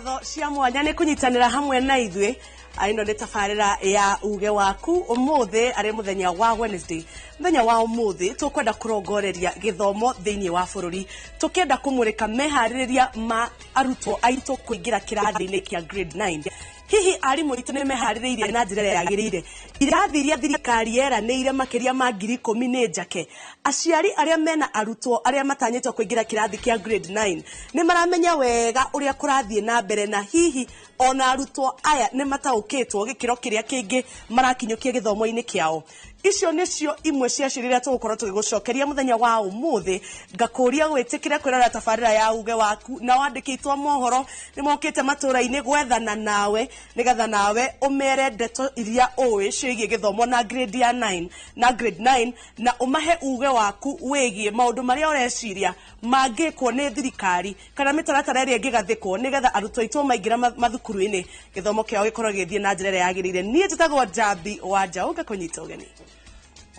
ngatho cia mwanya ni kunyitanira hamwe na ithuĩ aino nĩ tabarĩra ya uge waku umuthi ari muthenya wa Wednesday muthenya wa umuthi tukwenda kurongoreria githomo thĩinĩ wa bũrũri tukenda kumurika meharĩrĩria ma arutwo aitũ kuingira kĩrathi-inĩ kĩa grade 9 hihi arimũ itũ nĩ meharĩrĩirie na njĩra ĩrĩa yagĩrĩire irathi iria thirikari yeranĩire makĩria ma 10,000 nĩ njake aciari arĩa mena arutwo arĩa matanyĩtwo kuingira kĩrathi kĩa grade 9 nĩ maramenya wega ũrĩa kũrathiĩ na mbere na hihi ona arutwo aya nĩ mataũkĩtwo gĩkĩro kĩrĩa kĩngĩ marakinyũkia gĩthomo-inĩ kĩao icio nĩcio imwe cia ciria tũgũkorwo tũgĩgũcokeria muthenya wa umuthi ngakũria gwĩtĩkĩra kwĩrora tabarĩra ya uge waku na wandĩkĩtwo mohoro nĩ mokĩte matũra-inĩ gwethana nawe nĩgetha nawe ũmere ndeto iria ũĩ ciĩgiĩ gĩthomo na grade ya 9 na grade 9 na ũmahe uge waku wĩgiĩ maũndũ marĩa ũreciria mangĩkwo nĩ thirikari kana mĩtaratara ĩrĩa ĩngĩgathĩkwo nĩgetha arutwo aitũ maingĩra mathukuru-inĩ gĩthomo kĩao gĩkorwo gĩthiĩ na njĩra ĩrĩa yagĩrĩire niĩ njĩtagwo Njambi wa Njaũ ngakũnyita ũgeni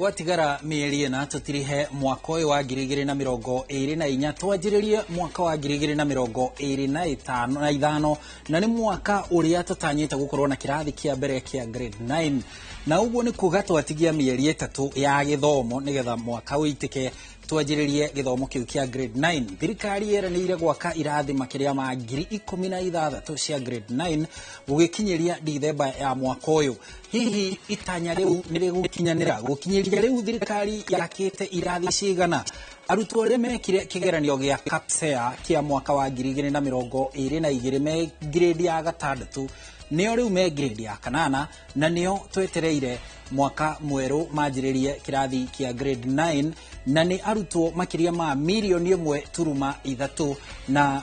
gwatigara mĩeri ĩna tũtirihe mwaka ũyũ wa 2024 twanjĩrĩrie mwaka wa 2025 na nĩ mwaka ũrĩa tũtanyĩte gũkorwo na kĩrathi kĩa mbere kĩa grade 9 na ũguo nĩ kuga twatigia mĩeri 3 ya gĩthomo nĩgetha mwaka ũitĩke twanjĩrĩrie gĩthomo kĩu kĩa grade 9 thirikari yeranĩire gwaka irathi makĩria ma 16,000 cia grade 9 gũgĩkinyĩria Dithemba ya mwaka ũyũ hihi itanya rĩu nĩ rĩgũkinyanĩra gũkinyĩria rĩu thirikari yakĩte irathi cigana arutwo arĩa mekire kĩgeranio gĩa KPSEA kĩa mwaka wa 2022 me grade ya 6 nĩo rĩu me grade ya 8 na nĩo twetereire mwaka mwerũ manjĩrĩrie kĩrathi kĩa grade 9 na nĩ arutwo makĩria ma 1.3 na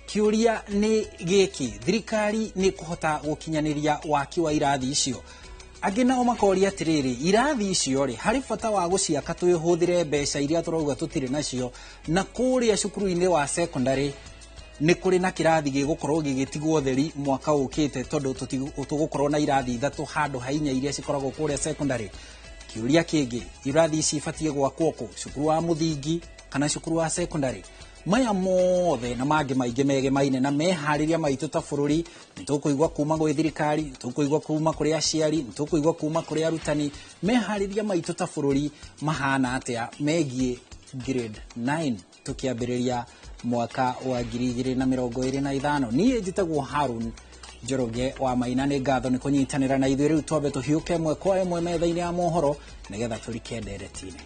kiuria nĩ gĩkĩ thirikari nĩ kũhota gũkinyanĩria waki wa irathi icio angĩ nao makoria atĩrĩrĩ irathi icio rĩ harĩ bata wa gũciaka twĩhũthĩre mbeca iria tũrauga tũtirĩ nacio na kũrĩa cukuru-inĩ wa secondary nĩ kũrĩ na kĩrathi gĩgũkorwo gĩgĩtigwo theri mwaka ũkĩte tondũ tũgũkorwo na irathi 3 handũ hainya iria cikoragwo kũrĩa secondary kiuria kĩngĩ irathi ici ibatie gwakwo kũ cukuru wa mũthingi kana cukuru wa secondary maya mothe na mangĩ maingĩ megemaine na meharĩria maitũ ta bũrũri nĩtũkũigua kuma gwĩ thirikari nĩtũkũigua kuma kũrĩ aciari nĩtũkũigua kuma kũrĩ arutani meharĩria maitũ ta bũrũri mahana atĩa megiĩ grade 9 tũkĩambĩrĩria mwaka wa 2025 niĩ njĩtagwo Harun Njoroge wa Maina nĩ ngatho nĩ kũnyitanĩra na ithuĩ rĩu twambe tũhiũke ĩmwe kwa ĩmwe metha-inĩ ya mohoro nĩgetha tũrike ndereti-inĩ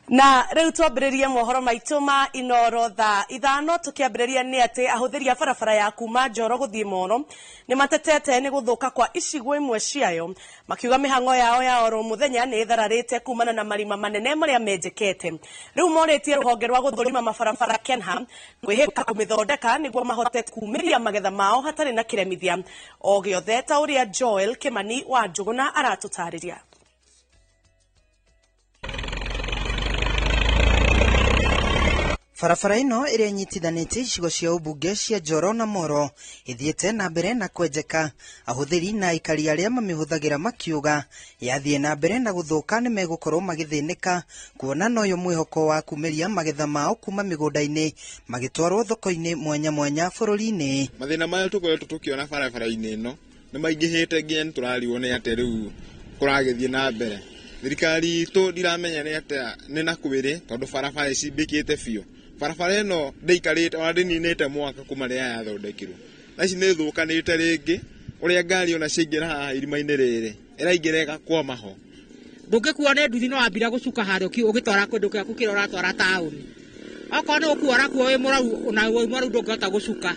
na rĩu twambĩrĩrie mohoro maitũ ma Inoro thaa 5 tũkĩambĩrĩria nĩ atĩ ahũthĩri a barabara ya kuma Njoro gũthiĩ Moro nĩ matetete nĩ gũthũka kwa icigo imwe ciayo makiuga mĩhang'o yao ya oro mũthenya nĩ ĩthararĩte kumana na marima manene marĩa menjekete rĩu morĩtie rũhonge rwa gũthũrima mabarabara KENHA kwĩhĩka kũmĩthondeka nĩguo mahote kumĩria magetha mao hatarĩ na kĩremithia o gĩothe ta ũrĩa Joel Kĩmani wa Njũgũna aratũtarĩria Barabara ĩno ĩrĩa nyitithanĩtie icigo cia ũmbunge cia Njoro na Moro ithiĩte na mbere na kwenjeka ahũthĩri na aikari arĩa mamĩhũthagĩra makiuga yathiĩ na mbere na gũthũka nĩ megũkorwo magĩthĩnĩka kuona no yo mwĩhoko wa kumĩria magetha mao kuma mĩgũnda-inĩ magĩtwarwo thoko-inĩ mwanya mwanya bũrũri-inĩ mathĩna maya tũkoretwo tũkĩona barabara-inĩ ĩno nĩ maingĩhĩte nginya nĩ tũrariwo nĩ atĩ rĩu kũragĩthiĩ na mbere thirikari itũ ndiramenya nĩ atĩa nĩ nakwĩrĩ tondũ barabara ici mbĩkĩte biũ barabara ĩno ndĩikarĩte ona ndĩninĩte mwaka kuma rĩrĩa yathondekirwo na ici nĩ thũkanĩte rĩngĩ ũrĩa ngari ona ciaingĩra haha irima-inĩ rĩrĩ ĩraingĩra ĩgakwama ho ndũngĩkuo nĩ nduthi no wambira gũcuka harĩa ũgĩtwara kũndũ gĩaku kĩrĩa ũratwara taũni okorwo nĩ gũkuo ũrakuo wĩ mũrau ona wĩ mũrau ndũngĩhota gũcuka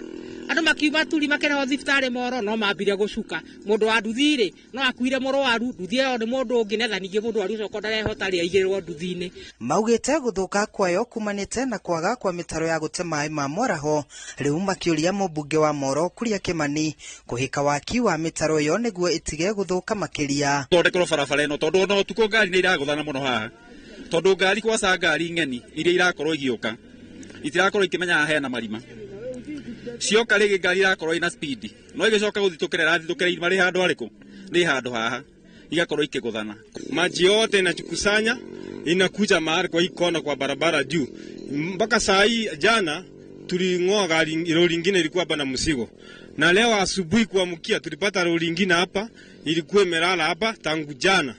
andu makiuma turi makereho thibitari moro no mambire gucuka mundu wa nduthire no akuire murwaru nduthi yo ni mundu ungi netha ningi mundu waru coko ndarehota ri aigirwo nduthine maugite guthuka kwayo kumanite na kwaga kwa mitaro ya gute mai ma moraho riu makiuria mubunge wa Moro Kuria Kimani kuhika waki wa mitaro yo niguo itige guthuka makiria thondekero barabara ino tondu no tuko ngari ni iraguthana muno haha tondu ngari kwaca ngari ngeni iria irakorwo igiuka itirakorwo ikimenya hena marima cioka rigi ngari irakorwo ina speed no igicoka guthitukerera mari handu ariku ni handu haha igakorwo ikiguthana maji yote inachukusanya inakuja mahali kwa hii kona kwa barabara juu mpaka saa hii jana tuling'oa gari lori lingine ilikuwa hapa na mzigo na leo asubuhi kuamkia tulipata lori lingine hapa ilikuwa imelala hapa tangu jana.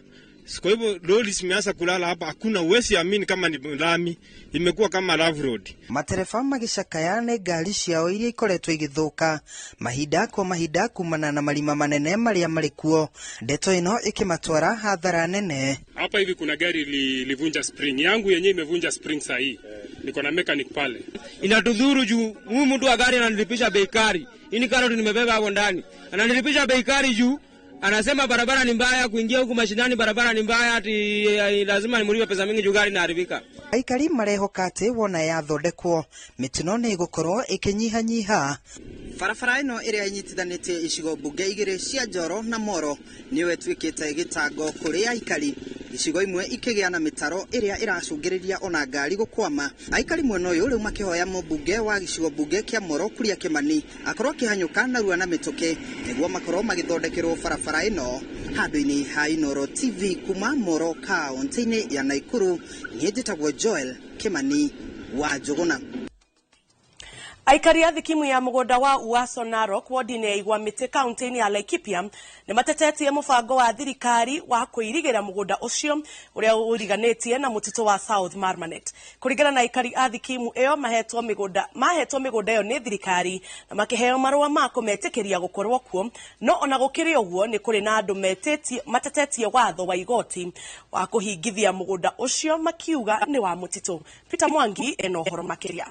Kwa hivyo lori zimeanza kulala hapa, hakuna uwezi amini kama ni lami, imekuwa kama love road. Matereba magicakayane ngari ciao iria ikoretwo igithuka mahinda kwa mahinda kumana na marima manene maria marikuo, ndeto ino ikimatwara hadhara nene. Hapa hivi kuna gari livunja spring yangu yenyewe, imevunja spring saa hii, niko na mechanic pale. Inatudhuru juu huyu mtu wa gari ananilipisha bei kali, ini karoti nimebeba hapo ndani, ananilipisha bei kali juu anasema barabara ni mbaya, kuingia huku mashinani barabara ni mbaya, ati lazima nimulipe pesa mingi juu gari inaharibika. Aikari marehoka ati wona yathondekwo mitino ni gukorwo ikinyihanyiha. Barabara ino iria inyitithanĩtie icigo mbunge igĩrĩ cia Njoro na Moro niwe twikite gitango kuri aikari, icigo imwe ikigĩa na mitaro iria iracungĩrĩria ona ngari gukwama. Aikari mwena ũyũ rĩu makihoya mũmbunge wa gicigo mbunge kia Moro Kuria Kimani akorwo kihanyũka narua na mĩtũkĩ nĩguo makorwo magĩthondekerwo barabara ino. Handũ-inĩ ha Inooro TV kuma Moro kaunti-inĩ ya Naikuru, niĩ njĩtagwo Joel Kimani wa Njuguna. Aikari a thikimu ya mugunda wa Uaso Narok wodini ya Igwamĩtĩ kaunti-inĩ ya Laikipia nĩ matetetie mũbango wa thirikari wa kũirigĩra mugunda ũcio ũrĩa ũriganĩtie na mũtitũ wa South Marmanet. Kũringana na aikari a thikimu ĩyo mahetwo mĩgũnda ĩyo nĩ thirikari na makĩheo marũa ma kũmetĩkĩria gũkorwo kuo, no ona gũkĩrĩ ũguo nĩ kũrĩ na andũ matetetie watho wa igoti wa kũhingithia mugunda ũcio makiuga nĩ wa mũtitũ. Peter Mwangi ena ũhoro makĩria.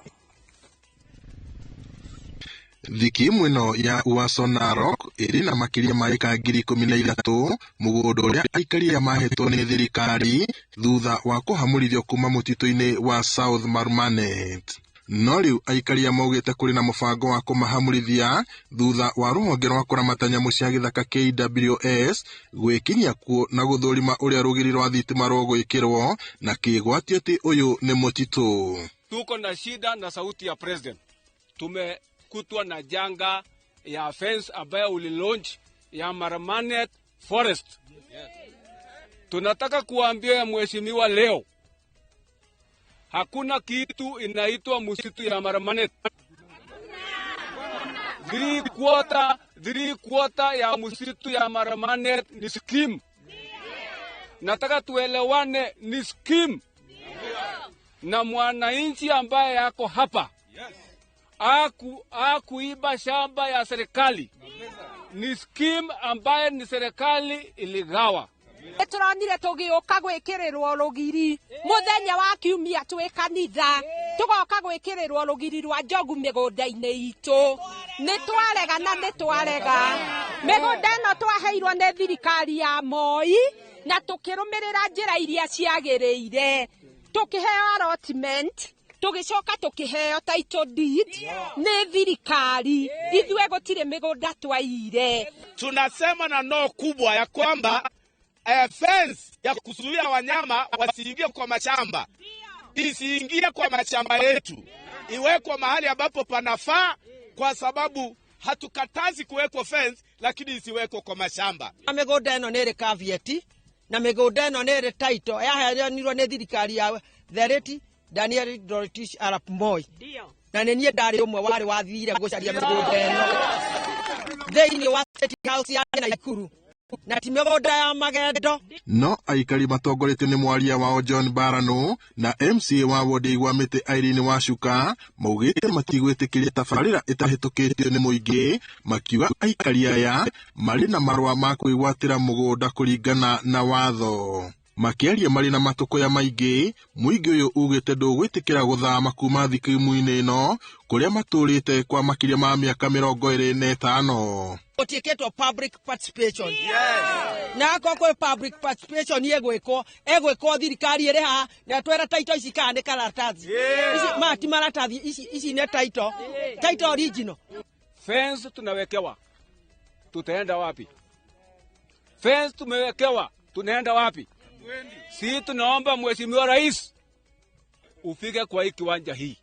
Thikimu ino ya Uaso Narok iri na makiria ma eka 13,000 mugunda uria aikari a mahetwo ni thirikari thutha wa kuhamurithio kuma mutito-ini wa South Marmanet. No riu aikari a maugite kuri na mubango wa kumahamurithia thutha wa ruhonge rwa kuramata nyamu cia githaka KWS gwikinyia kuo na guthurima uria rugiri rwa thitima rugwikirwo na kigwati ati uyu ni mutitu. Tuko na shida na sauti ya president. Tumekutwa na janga ya fence ambayo ulilaunch ya Marmanet Forest. Tunataka kuambia mheshimiwa leo, hakuna kitu inaitwa msitu ya Marmanet. 3/4 ya msitu ya Marmanet ni scheme. Nataka tuelewane, ni scheme. Na mwananchi ambaye yako hapa kuiba shamba ya serikali, ni scheme ambaye ni serikali iligawa. Turonire tugioka gwikirirwo rugiri muthenya wa kiumia twi kanitha, tugoka gwikirirwo rugiri rwa njogu migunda-ini itu. Ni twarega migunda ino twaheirwo ni thirikari ya Moi na tukirumirira njira iria ciagiriire, tukiheo allotment, tugicoka tukiheo title deed ni thirikari. Ithwe gutire migunda twaire. Tunasema na no kubwa ya kwamba fence ya kuzuia wanyama wasiingie kwa mashamba isiingie kwa mashamba yetu, iwekwe mahali ambapo panafaa, kwa sababu hatukatazi kuwekwa fence, lakini isiwekwe kwa mashamba. Migunda ino nĩ caveat na migunda ino nĩ title yaheanirwo nĩ thirikari ya Thereti Daniel Dorothy Arap Moi. Na nĩ niĩ ndarĩ ũmwe warĩ wathire gũcaria migunda ino thĩinĩ wa State House ya Naikuru na ti migunda ya magendo. No aikari matongoretio ni mwaria wao John Barano na MCA wa wodi Igwamĩtĩ Irene Wacuka maugite matigwĩtĩkĩria tabarĩra ĩtahĩtũkĩtio nĩ mũingĩ, makiuga aikari aya marĩ na marũa ma kwĩgwatĩra mũgũnda kũringana na watho. Makiaria marĩ na matũkũya maingĩ, mũingĩ ũyũ ugĩte ndũgwĩtĩkĩra gũthama kuma thikimu-inĩ ĩno kũrĩa matũrĩte kwa makĩria ma mĩaka 25. Gũtiĩkĩtwo public participation. Na kwa public participation egwĩkwo thirikari ĩrĩ haha na twera title ici kana nĩ karatathi. Ici mati maratathi ici nĩ title original. Fence tunawekewa, tutaenda wapi? Fence tumewekewa, tunaenda wapi? Si tunaomba Mheshimiwa Rais ufike kwa hii kiwanja hii.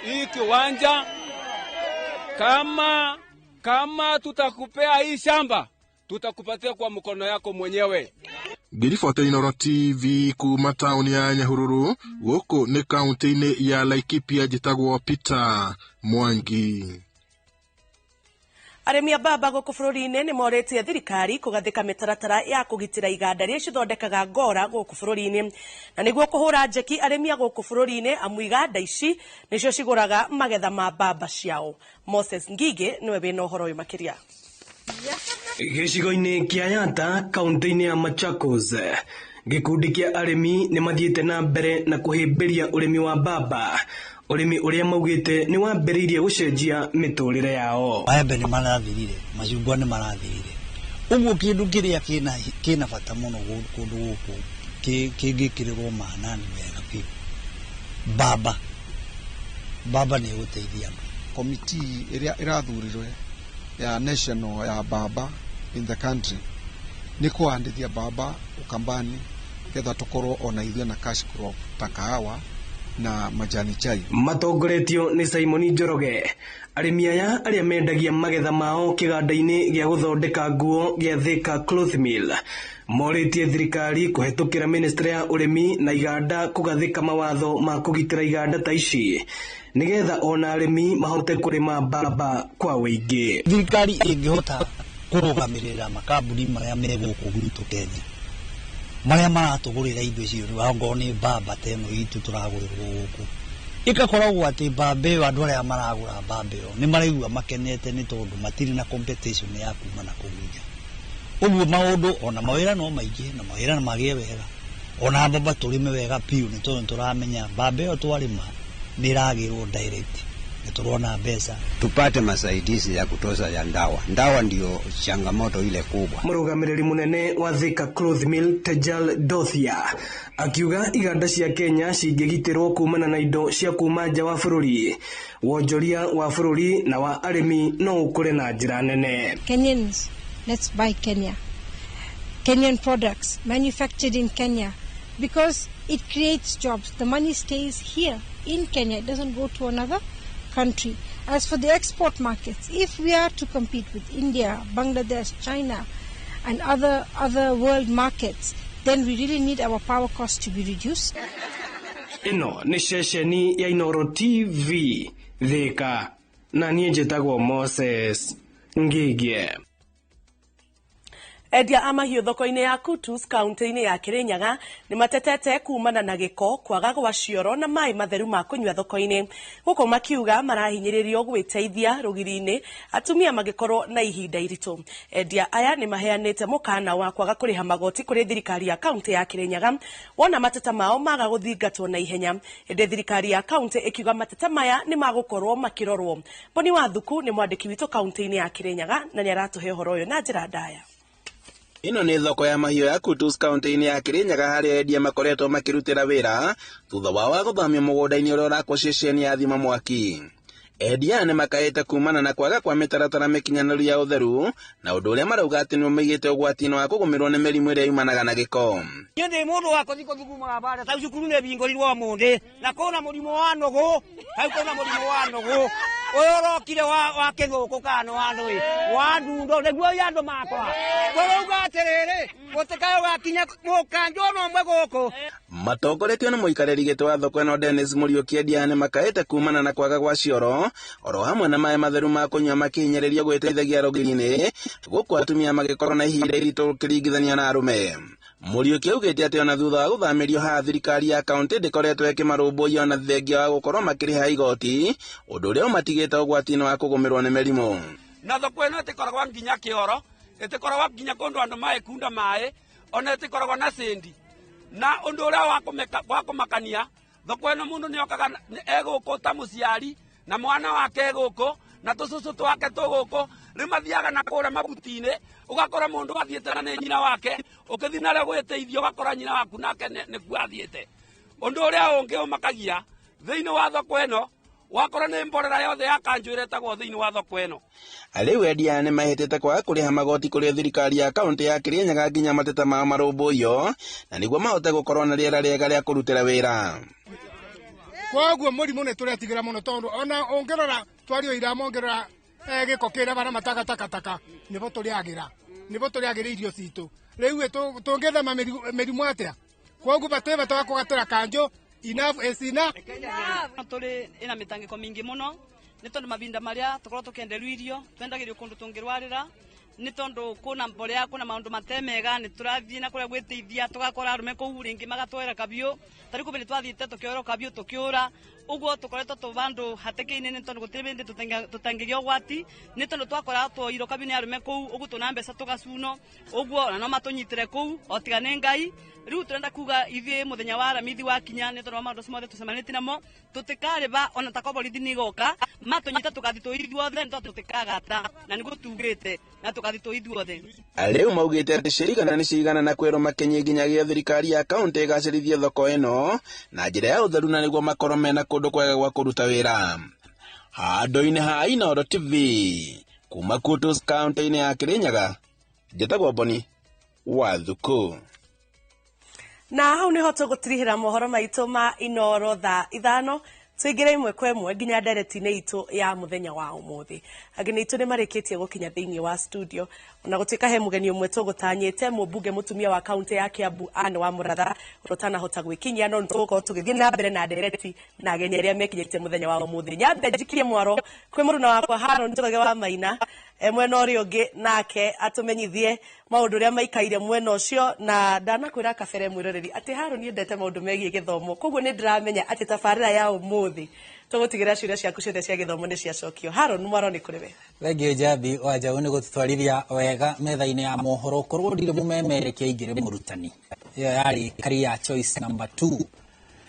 Hii kiwanja kama tutakupea hii shamba, tutakupatia kwa mkono yako mwenyewe. Ngiriboti Inooro TV kuma tauni ya Nyahururu, gũkũ nĩ kaunti-inĩ ya Laikipia, njĩtagwo Peter Mwangi. Arĩmi a mbamba gũkũ bũrũri-inĩ nĩ morĩtie thirikari kũgathĩka mĩtaratara ya kũgitĩra iganda iria cithondekaga ngora gũkũ bũrũri-inĩ. Na nĩguo kũhũra njeki arĩmi a gũkũ bũrũri-inĩ amu iganda ici nĩcio cigũraga magetha ma mbamba ciao. Moses Ngige nĩwe wĩna ũhoro ũyũ makĩria. Gĩcigo-inĩ kĩa Yata, kaunti-inĩ ya Machakos, gĩkundi kĩa arĩmi nĩ mathiĩte na mbere na kũhĩmbĩria ũrĩmi wa mbamba, ũrĩmi ũrĩa maugĩte nĩ wambĩrĩirie gũcenjia mĩtũrĩre yao. Maembe nĩ marathirire, macungwa nĩ marathirire. Ũguo kĩndũ kĩrĩa kĩna bata mũno kũndũ gũkũ kĩngĩkĩrĩrwo maanani wega biũ. Mbamba nĩ ĩgũteithia andũ. Komiti ĩrĩa ĩrathurirwe ya national ya mbamba in the country nĩ kũhandithia mbamba Ukambani getha tũkorwo ona ithuĩ na cash crop ta kahawa na majani chai. Matongoretio nĩ Simon Njoroge, arĩmi aya arĩa mendagia magetha mao kĩganda-inĩ gĩa gũthondeka nguo gĩa Thika Cloth Mill morĩtie thirikari kũhetũkĩra ministry ya ũrĩmi na iganda kũgathĩka mawatho ma kũgitĩra iganda ta ici nigetha ona arĩmi mahote kũrĩma mbamba kwa wĩingĩ. Thirikari ĩngĩhota kũrũgamĩrĩra makambuni marĩa me gũkũ gwitũ Kenya marĩa maratũgũrĩra indo icio ongorwo nĩ mbamba ta ĩno itũ tũragũrĩrwo gũkũ, ĩgakoragwo atĩ mbamba ĩyo andũ arĩa maragũra mbamba ĩyo nĩ maraigua makenete nĩ tondũ matirĩ na competition ya kuma na kũguja. Ũguo maũndũ ona mawĩra no maingĩ na mawĩra magĩe wega, ona mbamba tũrĩme wega piũ nĩ tondũ tũramenya mbamba ĩyo twarĩma nĩ ĩragĩrwo direct, nĩ tũrona mbeca. Tupate masaidizi ya kutosha ya ndawa. Ndawa ndio changamoto ile kubwa. Mũrũgamĩrĩri mũnene wa Thika Cloth Mill Tejal Dothia akiuga iganda cia Kenya cingĩgitĩrwo kumana na indo cia kuma nja wa bũrũri, wonjoria wa bũrũri na wa arĩmi no ũkũre na njĩra nene. Kenyans, let's buy Kenya. Kenyan products manufactured in Kenya because it creates jobs. The money stays here in Kenya. It doesn't go to another country. As for the export markets, if we are to compete with India, Bangladesh, China and other world markets, then we really need our power costs to be reduced. Ino ni ceceni ya Inooro TV Thika na niĩ njĩtagwo Moses Ngige. Endia a mahiũ thoko-inĩ ya Kutus kaunti-inĩ ya Kirinyaga nĩ matetete kumana na gĩko, kwaga gwa cioro na maĩ matheru ma kũnyua thoko-inĩ. Gũkũ makiuga marahinyĩrĩrio gwĩteithia rũgiri-inĩ atumia magĩkorwo na ihinda iritũ. Endia aya nĩ maheanĩte mũkana wa kwaga kũrĩha magoti kũrĩ thirikari ya kaunti ya Kirinyaga wona mateta mao maga gũthingatwo na ihenya. Hĩndĩ thirikari ya kaunti ĩkiuga mateta maya nĩ magũkorwo makĩrorwo. Boni Wathuku nĩ mwandĩki witũ kaunti-inĩ ya Kirinyaga na nĩ aratũhe ũhoro ũyũ na njĩra ndaya. Ino nĩ thoko ya mahiũ ya Kutus kaunti-inĩ ya Kirinyaga harĩa endia makoretwo makĩrutĩra wĩra thutha wa gũthamio mũgũnda-inĩ ũrĩa ũrakwo ceceni ya Thima Mwaki. Endia nĩ makaĩte kumana na kwaga kwa mĩtaratara mĩkinyanĩru ya ũtheru na ũndũ ũrĩa marauga atĩ nĩ ũmĩigĩte ũgwati-inĩ wa kũgũmĩrwo nĩ mĩrimũ ĩrĩa yumanaga na gĩko. Niĩ ndĩ mũndũ wa kũthi kũthuguma bara ta cukuru nĩ bingũrirwo mũndĩ na kũna mũrimũ wa nũgũ, hau kũna mũrimũ wa nũgũ ũyũ ũrokire wa kĩthũkũ kana wa ndũĩ wa ndundo nĩguo ya andũ makwa tũrauga atĩrĩrĩ gũtĩkayo gakinya mũkanjwo no ũmwe gũkũ. Matongoretio nĩ mũikarĩri gĩtĩ wa thoko ĩno Dennis Mũriũki endia nĩ makaĩte kumana na kwaga gwa cioro oro hamwe na maĩ matheru ma kũnyua makĩhinyĩrĩrio gwĩteithagia rũgiri-inĩ gũkũ atumia magĩkorwo na ihinda iritũ ũkĩringithania na arũme. Mũriũki augĩte atĩ ona thutha wa gũthamĩrio haha thirikari ya kaunti ndĩkoretwo ĩkĩmarũmbũiya ona thengia wa gũkorwo makĩrĩha igoti, ũndũ ũrĩa ũmatigĩte ũgwati-inĩ wa kũgũmĩrwo nĩ mĩrimũ. Na thoko ĩno ĩtĩkoragwo nginya kĩoro, ĩtĩkoragwo nginya kũndũ andũ maĩ kunda maĩ, ona ĩtĩkoragwo na sendi. na undu uria wa kumakania thoko ino mundu ni okaga eguko ta muciari na mwana wake eguko na tucucu twake tuguko riu mathiaga na kure mabutini ugakora mundu athiite na ni nyina wake ukithii nario gwiteithio ugakora nyina waku nake nikuo athiite undu uria ungi umakagia thiini wa thoko ino wakora ni mborera yothe ya kanjo iretagwo thiini wa thoko ino Aliu endia nĩ mahĩtĩte kwaga kũrĩha magoti kũrĩ thirikari ya kaunti ya Kirinyaga nginya mateta mao marũmbũiyo na nĩguo mahote gũkorwo na rĩera rĩega rĩa kũrutĩra wĩra. Koguo mũrimũ nĩ tũretigĩra mũno tondũ ona ũngĩrora twario ira mongerera gĩko kĩrĩa bara matagatakataka nĩbo tũrĩagĩra irio citũ. Rĩu tũngĩthema mĩrimũ atĩa? Koguo batwĩba twakũgatĩra kanjo enough is enough. Tũrĩ ĩna mĩtangĩko mĩingĩ mũno nĩ tondũ mavinda marĩa tũkorwo tũkenderio irio twendagĩrio kũndũ tũngĩrwarĩra nĩ tondũ kuna mborea kuna maũndũ matemega nĩ tũrathiĩ na kũrĩa gwĩteithia tũgakora arũme kũu rĩngĩ magatwera kabiũ tarĩ kũbĩrĩ twathiĩte tũkĩoerwo kabiũ tũkĩũra ũguo tũkoretwo tũbandũ hatĩkĩ-inĩ nĩ tondũ gũtirĩ bĩndĩ tũtangĩgĩa ũgwati nĩ tondũ twakora twoirwo kabiũ nĩ arũme kũu ũguo tũna mbeca tũgacuno ũguo na no matũnyitĩre kũu o tiga nĩ Ngai riu turenda kuga ithuĩ muthenya wa aramithi wa kinya nĩ tondũ wa maũndũ mothe tũcemanĩtie namo tũtikarĩba ona takwa borithi nĩ igoka matũnyita tũgathi tũithuothe nĩ tondũ tũtikagata na nĩguo tugĩte na tũgathi tũithuothe. Rĩu maugĩte atĩ cirikana nĩ cigana na kwĩrwo makenye nginyagia thirikari ya kaunti ĩgacĩrithie thoko ĩno na njĩra ya ũtheru na nĩguo makorwo mena kũndũ kwega gwa kũruta wĩra. Handũ-inĩ ha Inooro TV kuma Kutus kaunti-inĩ ya Kirinyaga njĩtagwo Boni Wathuku. Na hau niho tũgũtirihĩra mohoro maitũ ma Inooro thaa 5 tuingĩre imwe kwa imwe nginya ndereti-inĩ itũ ya muthenya wa ũmũthĩ. Ageni itũ nĩ marĩkĩtie gũkinya thĩinĩ wa studio ona gũtuĩka he mũgeni ũmwe tũgũtanyĩte mũmbunge mũtumia wa kaunti ya Kiambu Anne wa Mũratha ũtanahota gwĩkinyia no nĩtũgũkorwo tũgĩthiĩ na mbere na ndereti na ageni arĩa mekinyĩtie mũthenya wa ũmũthĩ. Nyambe njikie mwaro kwĩ mũruna wakwa Haron Njoroge wa Maina mwena ũrĩa ũngĩ nake atũmenyithie maũndũ ũrĩa maikaire mwena ũcio na ndanakwĩra kabere mwĩroreri atĩ Haron endete maũndũ megiĩ gĩthomo koguo nĩ ndĩramenya atĩ tabarĩra ya ũmũthĩ tũgũtigĩra ciũria ciaku ciothe cia gĩthomo nĩ ciacokio. Haron mwaro nĩ kũrĩ we. Thengio Njambi wa Njaũ nĩ gũtũtwarithia wega metha-inĩ ya mohoro korwo ndirĩ mũmemerekia aingĩre mũrutani. Ĩyo yarĩ career choice number 2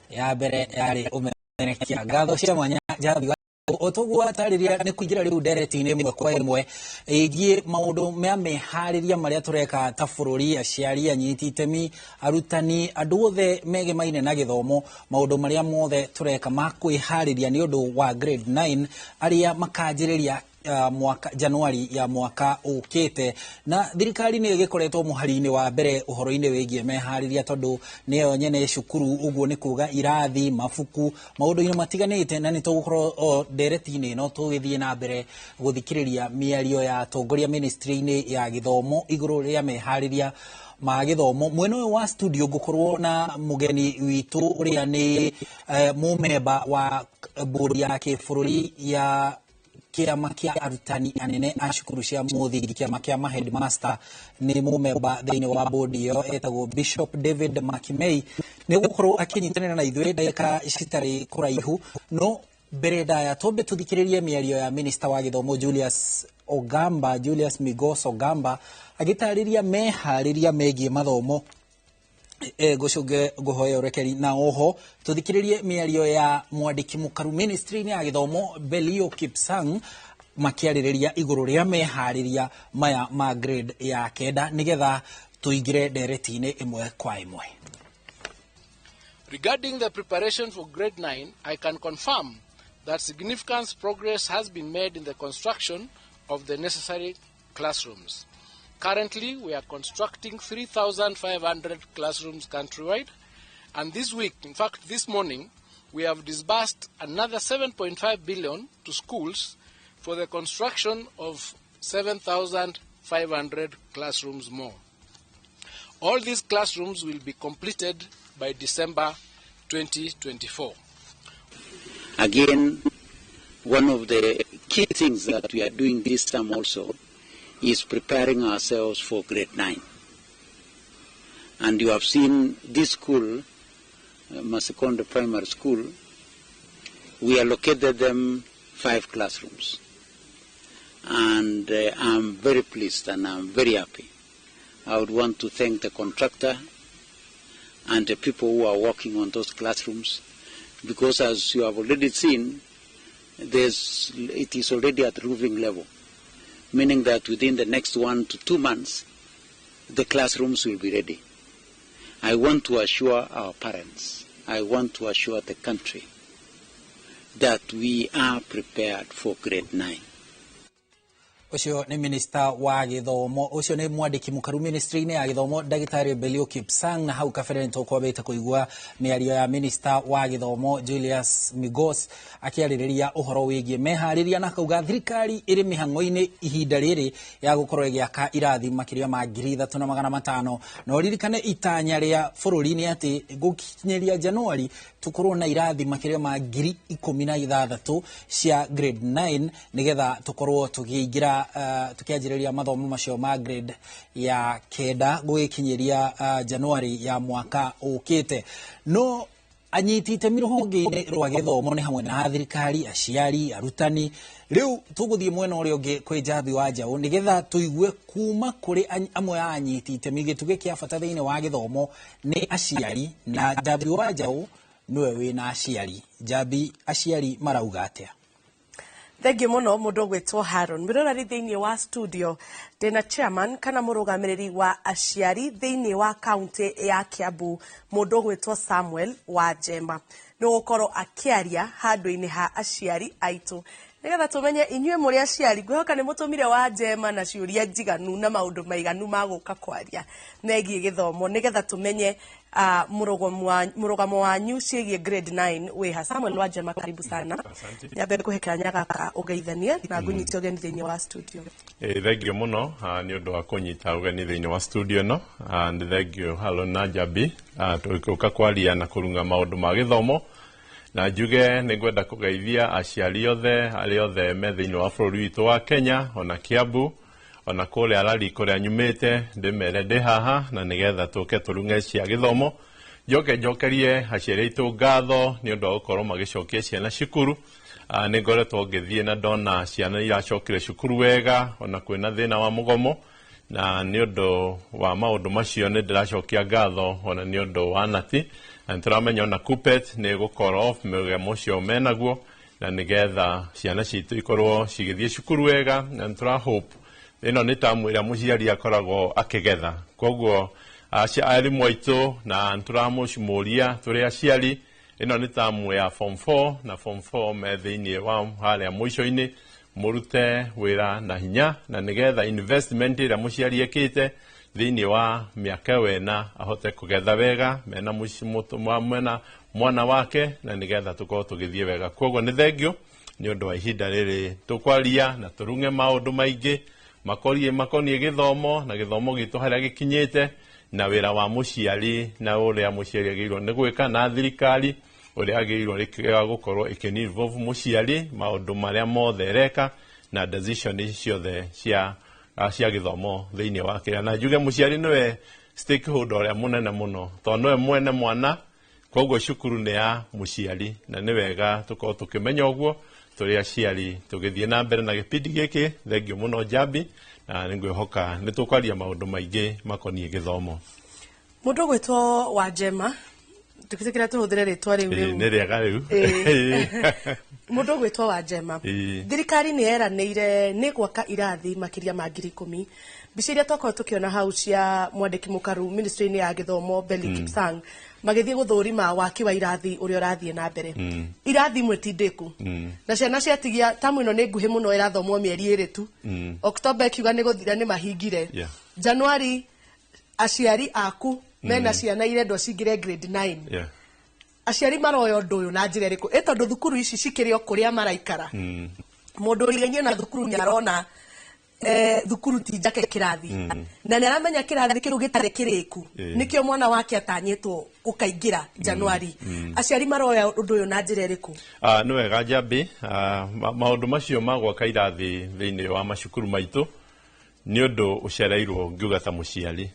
ya mbere yarĩ ũmemerekia. Ngatho cia mwanya Njambi otoguo atarĩria nĩ kũingĩra rĩu ndereti-inĩ ĩmwe kwa ĩmwe ĩgiĩ maũndũ meharĩria marĩa tũreka ta bũrũri, aciari, anyiti itemi, arutani, andũ othe megemaine na gĩthomo, maũndũ marĩa mothe tũreka ma kwĩharĩria nĩ ũndũ wa grade 9 arĩa makanjĩrĩria mwaka Januari ya mwaka ũkĩte na thirikari nĩ ĩgĩkoretwo mũhari-inĩ wa mbere ũhoro-inĩ wĩgiĩ meharĩria tondũ nĩyo nyene cukuru ũguo nĩ kuga irathi, mabuku, maũndũ-inĩ matiganĩte na nĩ tũgũkorwo ndereti-inĩ ĩno tũgĩthiĩ na mbere gũthikĩrĩria mĩario ya atongoria ministry-inĩ ya gĩthomo igũrũ rĩa meharĩria ma gĩthomo. Mwena ũyũ wa studio ngũkorwo na mũgeni witũ ũrĩa nĩ mũmemba wa bũrũri ya kĩbũrũri ya kĩama kĩa arutani anene a cukuru cia mũthingi, kĩama kĩa ma headmaster, nĩ mũmemba thĩinĩ wa bodi ĩyo etagwo Bishop David Makimei. Nĩ gũkorwo akĩnyitanĩra na ithuĩ ndagĩka citarĩ kũraihu no mbere ndaya twambe tũthikĩrĩrie mĩario ya minister wa gĩthomo Julius Migos Ogamba agĩtarĩria meharĩria megiĩ mathomo gũcũnge ngũhoya ũrekeri na oho tũthikĩrĩrie mĩario ya mwandĩki mũkaru ministry-inĩ ya gĩthomo Belio Kipsang makĩarĩrĩria igũrũ rĩa meharĩria maya ma grade ya kenda nĩgetha tũingĩre ndereti-inĩ ĩmwe kwa ĩmwe. Regarding the preparation for grade 9, I can confirm that significant progress has been made in the construction of the necessary classrooms. Currently, we are constructing 3,500 classrooms countrywide, and this week, in fact this morning, we have disbursed another 7.5 billion to schools for the construction of 7,500 classrooms more. All these classrooms will be completed by December 2024. Again, one of the key things that we are doing this time also is preparing ourselves for grade 9. And you have seen this school, Masekonde Primary School, we allocated them 5 classrooms. And I'm very pleased and I'm very happy. I would want to thank the contractor and the people who are working on those classrooms, because as you have already seen, it is already at roofing level, meaning that within the next 1 to 2 months, the classrooms will be ready. I want to assure our parents, I want to assure the country that we are prepared for grade 9. Ucio ni Minister wa Githomo, ucio ni mwandiki mukaru ministry-ini ya Githomo, Ndagitari Belio Kipsang, na hau kabere nitukwambite kuigua miario ya Minister wa Githomo Julius Migos akiaririria uhoro wigie mehariria na kauga thirikari iri mihango-ini ihinda riri ya gukorwo igiaka irathi makiria ma 3,500 no ririkane itanya ria bururi-ini ati gukinyeria Januari tukorwo na irathi makiria ma 16,000 cia grade 9 nigetha tukorwo tugiingira tukianjiriria mathomo macio ma grade ya kenda gugikinyeria Januari ya mwaka ukite. No anyitite miruhonge rwa githomo ni hamwe na thirikari, aciari, arutani. Riu tuguthie mwena uria ungi kwi Jabi wa Njau nigetha tuigue kuma kuri amwe anyitite migituge kia bata thiini wa githomo ni aciari, na Jabi wa Njau niwe wina aciari. Jabi, aciari marauga atia? Thengi muno mundu gwitwo Haron mirorari thiini wa studio ndina chairman kana murugamiriri wa aciari thiini wa county ya Kiambu mundu gwitwo Samuel wa Jemba no gukoro akiaria handu-ini ha aciari aitu nigetha tumenye inyue muri aciari ngwihoka ni mutumire wa Jema na ciuria njiganu na maundu maiganu maguka kwaria negie githomo nigetha tumenye murugamo wanyu cigie grade 9 wiha. Samuel wa Jema, karibu sana. Nyambe kuhekera nyagaka ugeithanie na ngunyite ugeni thiini wa studio. Thengio muno ni undu wa kunyita ugeni thiini wa studio no, and thengio halo na Jabi tuka kwaria na kurunga maundu ma githomo na njuge ni ngwenda kugeithia aciari othe ari othe me thiini wa bururi witu wa Kenya ona Kiambu ona kule arari kule anyumite ndimere ndi haha na nigetha tuke turunge cia githomo njokerie aciari itu ngatho ni undu wa gukorwo magicokia ciana cukuru. Ni ngoretwo ngithie na ndona ciana iracokire cukuru wega ona kwina thina wa mugomo, na ni undu wa maundu macio ni ndiracokia ngatho ona ni undu wa nati na turamenya ona Kupet ni gukorwo mugemo ucio menaguo na nigetha ciana citu ikorwo cigithie cukuru wega, na tura hope ino ni tamu ira muciari akoragwo akigetha. Koguo arimu aitu na turamucimuria turi aciari ino ni tamu ya form 4 na form 4 me thiini wa haria mwico-ini murute wira na hinya na nigetha investment ira muciari ekite thiini wa miaka wena ahote kugetha wega mena mucimutu mwena mwana wake na nigetha tukorwo tugithie wega. Koguo ni thengio ni undu wa ihinda riri tukwaria na turunge maundu maingi makonie githomo na githomo gitu haria gikinyite na wira wa muciari na uria muciari agirwo ni gwika na thirikari uria agirwo rikiga gukorwo ikinvolve muciari maundu maria mothe reka na decision ciothe cia githomo thiini wa kira. Na njuge muciari niwe stakeholder uria munene muno tondu we mwene mwana, koguo cukuru ni ya muciari na ni wega tukorwo tukimenya uguo turi aciari tugithie na mbere na gipindi giki. Thengio muno Jabi, na ngwihoka ni tukwaria maundu maingi makonie githomo. Mundu gwitwo wa Jema tukitikira tuhuthire ritwa riu ni riega riu mundu gwitwo wa Jema thirikari ni eranire ni gwaka irathi makiria ma 10,000 biciria toko tukiona hau cia mwandiki mukaru ministry-ini ya githomo Belio Kipsang magithie guthurima waki wa irathi uria urathie na mbere. Irathi imwe tindiku na ciana ciatigia tamu ino ni nguhi muno irathomwo mieri iri tu. October kiuga ni guthira ni mahingire. Januari aciari aku mena ciana irendwo cingire grade 9. Aciari maroyo undu uyu na njira iriku tondu thukuru ici cikirio kuria maraikara. Mundu rigenye na thukuru ni arona thukuru ti njake kirathi na ni aramenya kirathi kiru gitare kiriku nikio mwana wake atanyitwo gukaingira Januari. Aciari maroya undu uyu na njira iriku? Ni wega Jabi, maundu macio magwaka irathi thiini wa macukuru maitu ni undu ucereirwo ngiuga ta muciari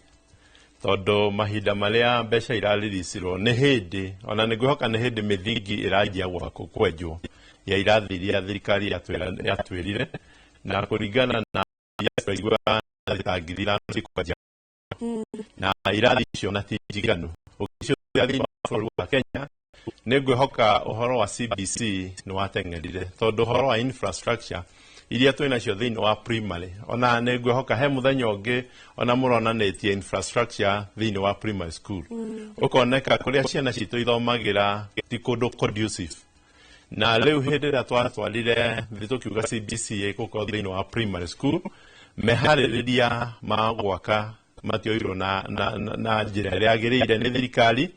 tondu mahinda maria mbeca iraririicirwo ni hindi ona ningwihoka ni hindi mithingi irajia gwako kwenjwo ya irathi iria thirikari yatwirire na kuringana na yaigua thitangithira cikwaja na irathi icio na tinjiganu ũgĩcũthĩrĩria thĩinĩ wa bũrũri wa Kenya nĩ ngwĩhoka ũhoro wa CBC nĩ wateng'erire tondũ ũhoro wa infrastructure iria twĩ nacio thĩinĩ wa primary ona nĩ ngwĩhoka he mũthenya ũngĩ ona mũronanĩtie infrastructure thĩinĩ wa primary school ũkoneka kũrĩa ciana citũ ithomagĩra ti kũndũ conducive na rĩu hĩndĩ ĩrĩa twatwarire tũkiuga CBC ĩgũkorwo thĩinĩ wa primary school meharĩrĩria ma gwaka matioirwo na njĩra ĩrĩa yagĩrĩire nĩ thirikari